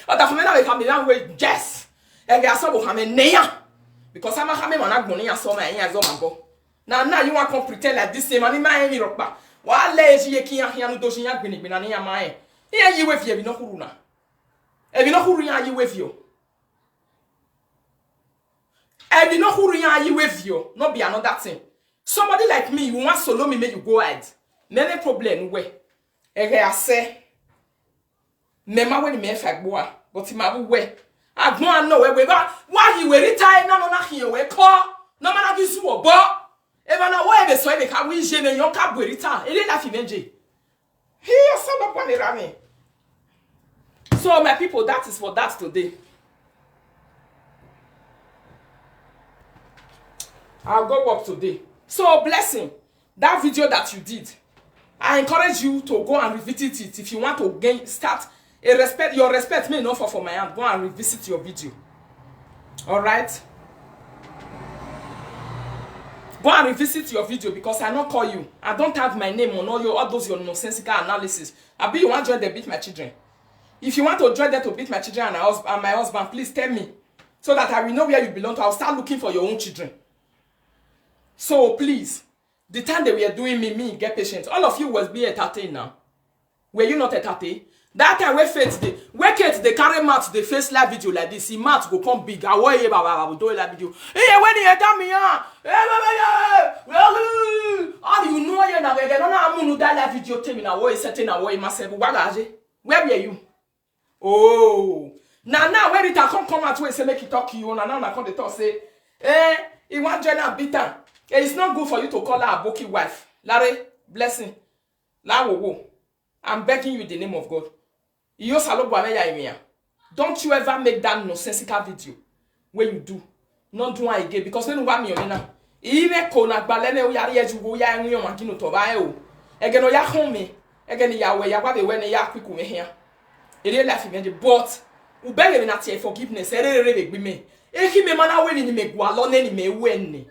Oda for me na we can be that way yes. Ege aso bo hame ne ya. Because ama hame mo na gbon ya so ma yan zo ma go. Na you want to pretend like this same ani ma yen ropa. Wa le ji ye kian hian do shin ya gbini na ne ya ma yen. Ye yi we fie bi no huru na. E bi no huru ya yi we fie o. E bi no huru ya yi we fie o. No be another thing. Somebody like me, you want solo me, make you go ahead. Nene problem we. Ege ase. Mema we ni me fa gbo a, but ma bu we. Agbon an no we ba. Why he we retire na here we call. No man agisu obo. Eba na we be so e be ka we je me yon ka bu retire. Ele la fi menje. He so up on the rami. So my people, that is for that today. I'll go work today. So, blessing, that video that you did, I encourage you to go and revisit it. If you want to start a respect, your respect may not fall for my hand. Go and revisit your video. Alright? Go and revisit your video because I don't call you. I don't have my name on all those your nonsensical analysis. I be you want to join them beat my children. If you want to join them to beat my children and my husband, please tell me. So that I will know where you belong to. I'll start looking for your own children. So please, the time they were doing me, get patient. All of you was be entertained now. Were you not entertained? That time where Kate they carry mat the face live video like this. See mat go come big. I want you baba do live video. Hey, when you tell me how do you know you na we get no amunu that live video tell me na what is setting na what myself. Where were you? Oh, now where it come out where say make it talk to you. Now come they talk say He want join and beat her. It's not good for you to call her a bookie wife. Larry, blessing. La wo. I'm begging you in the name of God. Don't you ever make that nonsensical video. When you do, not do it again. Because when you want me now, even kona balene o yari eju go ya enwe o magino to ba e o. Again o ya home. Again ya we ya wa be when ya quick me here. Ere life me but u beg me na tie forgiveness. Ere be me. Eki me mana we ni me gwa lo na ni me we ni.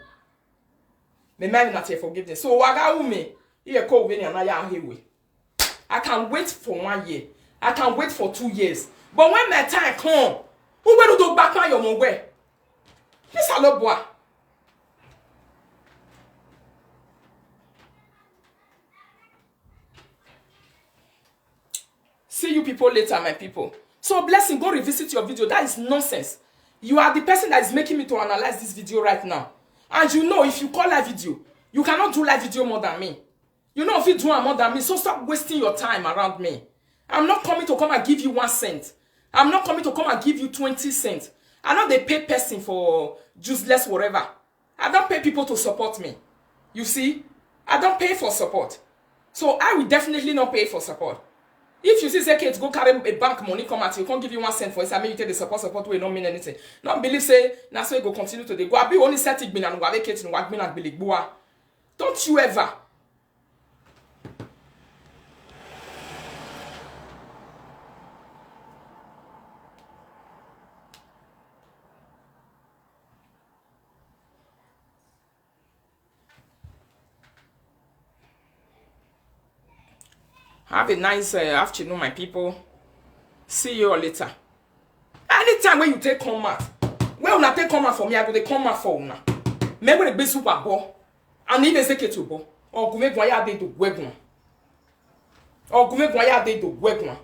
Me man na tie forgiveness. So waga u me. Here call we na ya hewe. I can wait for 1 year. I can wait for 2 years. But when my time come, who will do back on your way? This a lot boy. See you people later, my people. So blessing, go revisit your video. That is nonsense. You are the person that is making me to analyze this video right now. And you know, if you call live video, you cannot do live video more than me. You know if you do more than me, so stop wasting your time around me. I'm not coming to come and give you 1 cent. I'm not coming to come and give you 20 cents. I know they pay person for useless whatever. I don't pay people to support me. You see? I don't pay for support. So I will definitely not pay for support. If you see say kids go carry a bank money come at you, can't give you 1 cent for it, I mean you take the support will not mean anything. Not believe say na so you go continue to go. I be only set it bin and go kids and work bin and believe. Don't you ever. Have a nice afternoon, my people. See you all later. Anytime when you take comment, when you take comment for me, I go to comment for you. Remember the best super ball, and even say it to ball. Or go make one day to webma. Or go make one day to webma.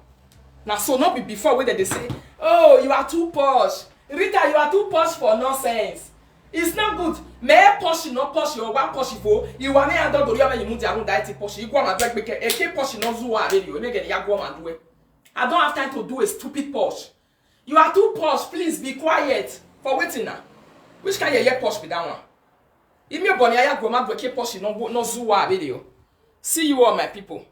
Now, so not be before where they say, oh, you are too posh. Rita, you are too posh for nonsense. It's not good. Me posh no posh you one posh for you want me ando do you you move down that posh you go and break make a posh no zuwa video make get ya go and do it. I don't have time to do a stupid posh. You are too posh, please be quiet for waiting now. Which can you posh be that one? If me boni ya go man break posh no zuwa video. See you all my people.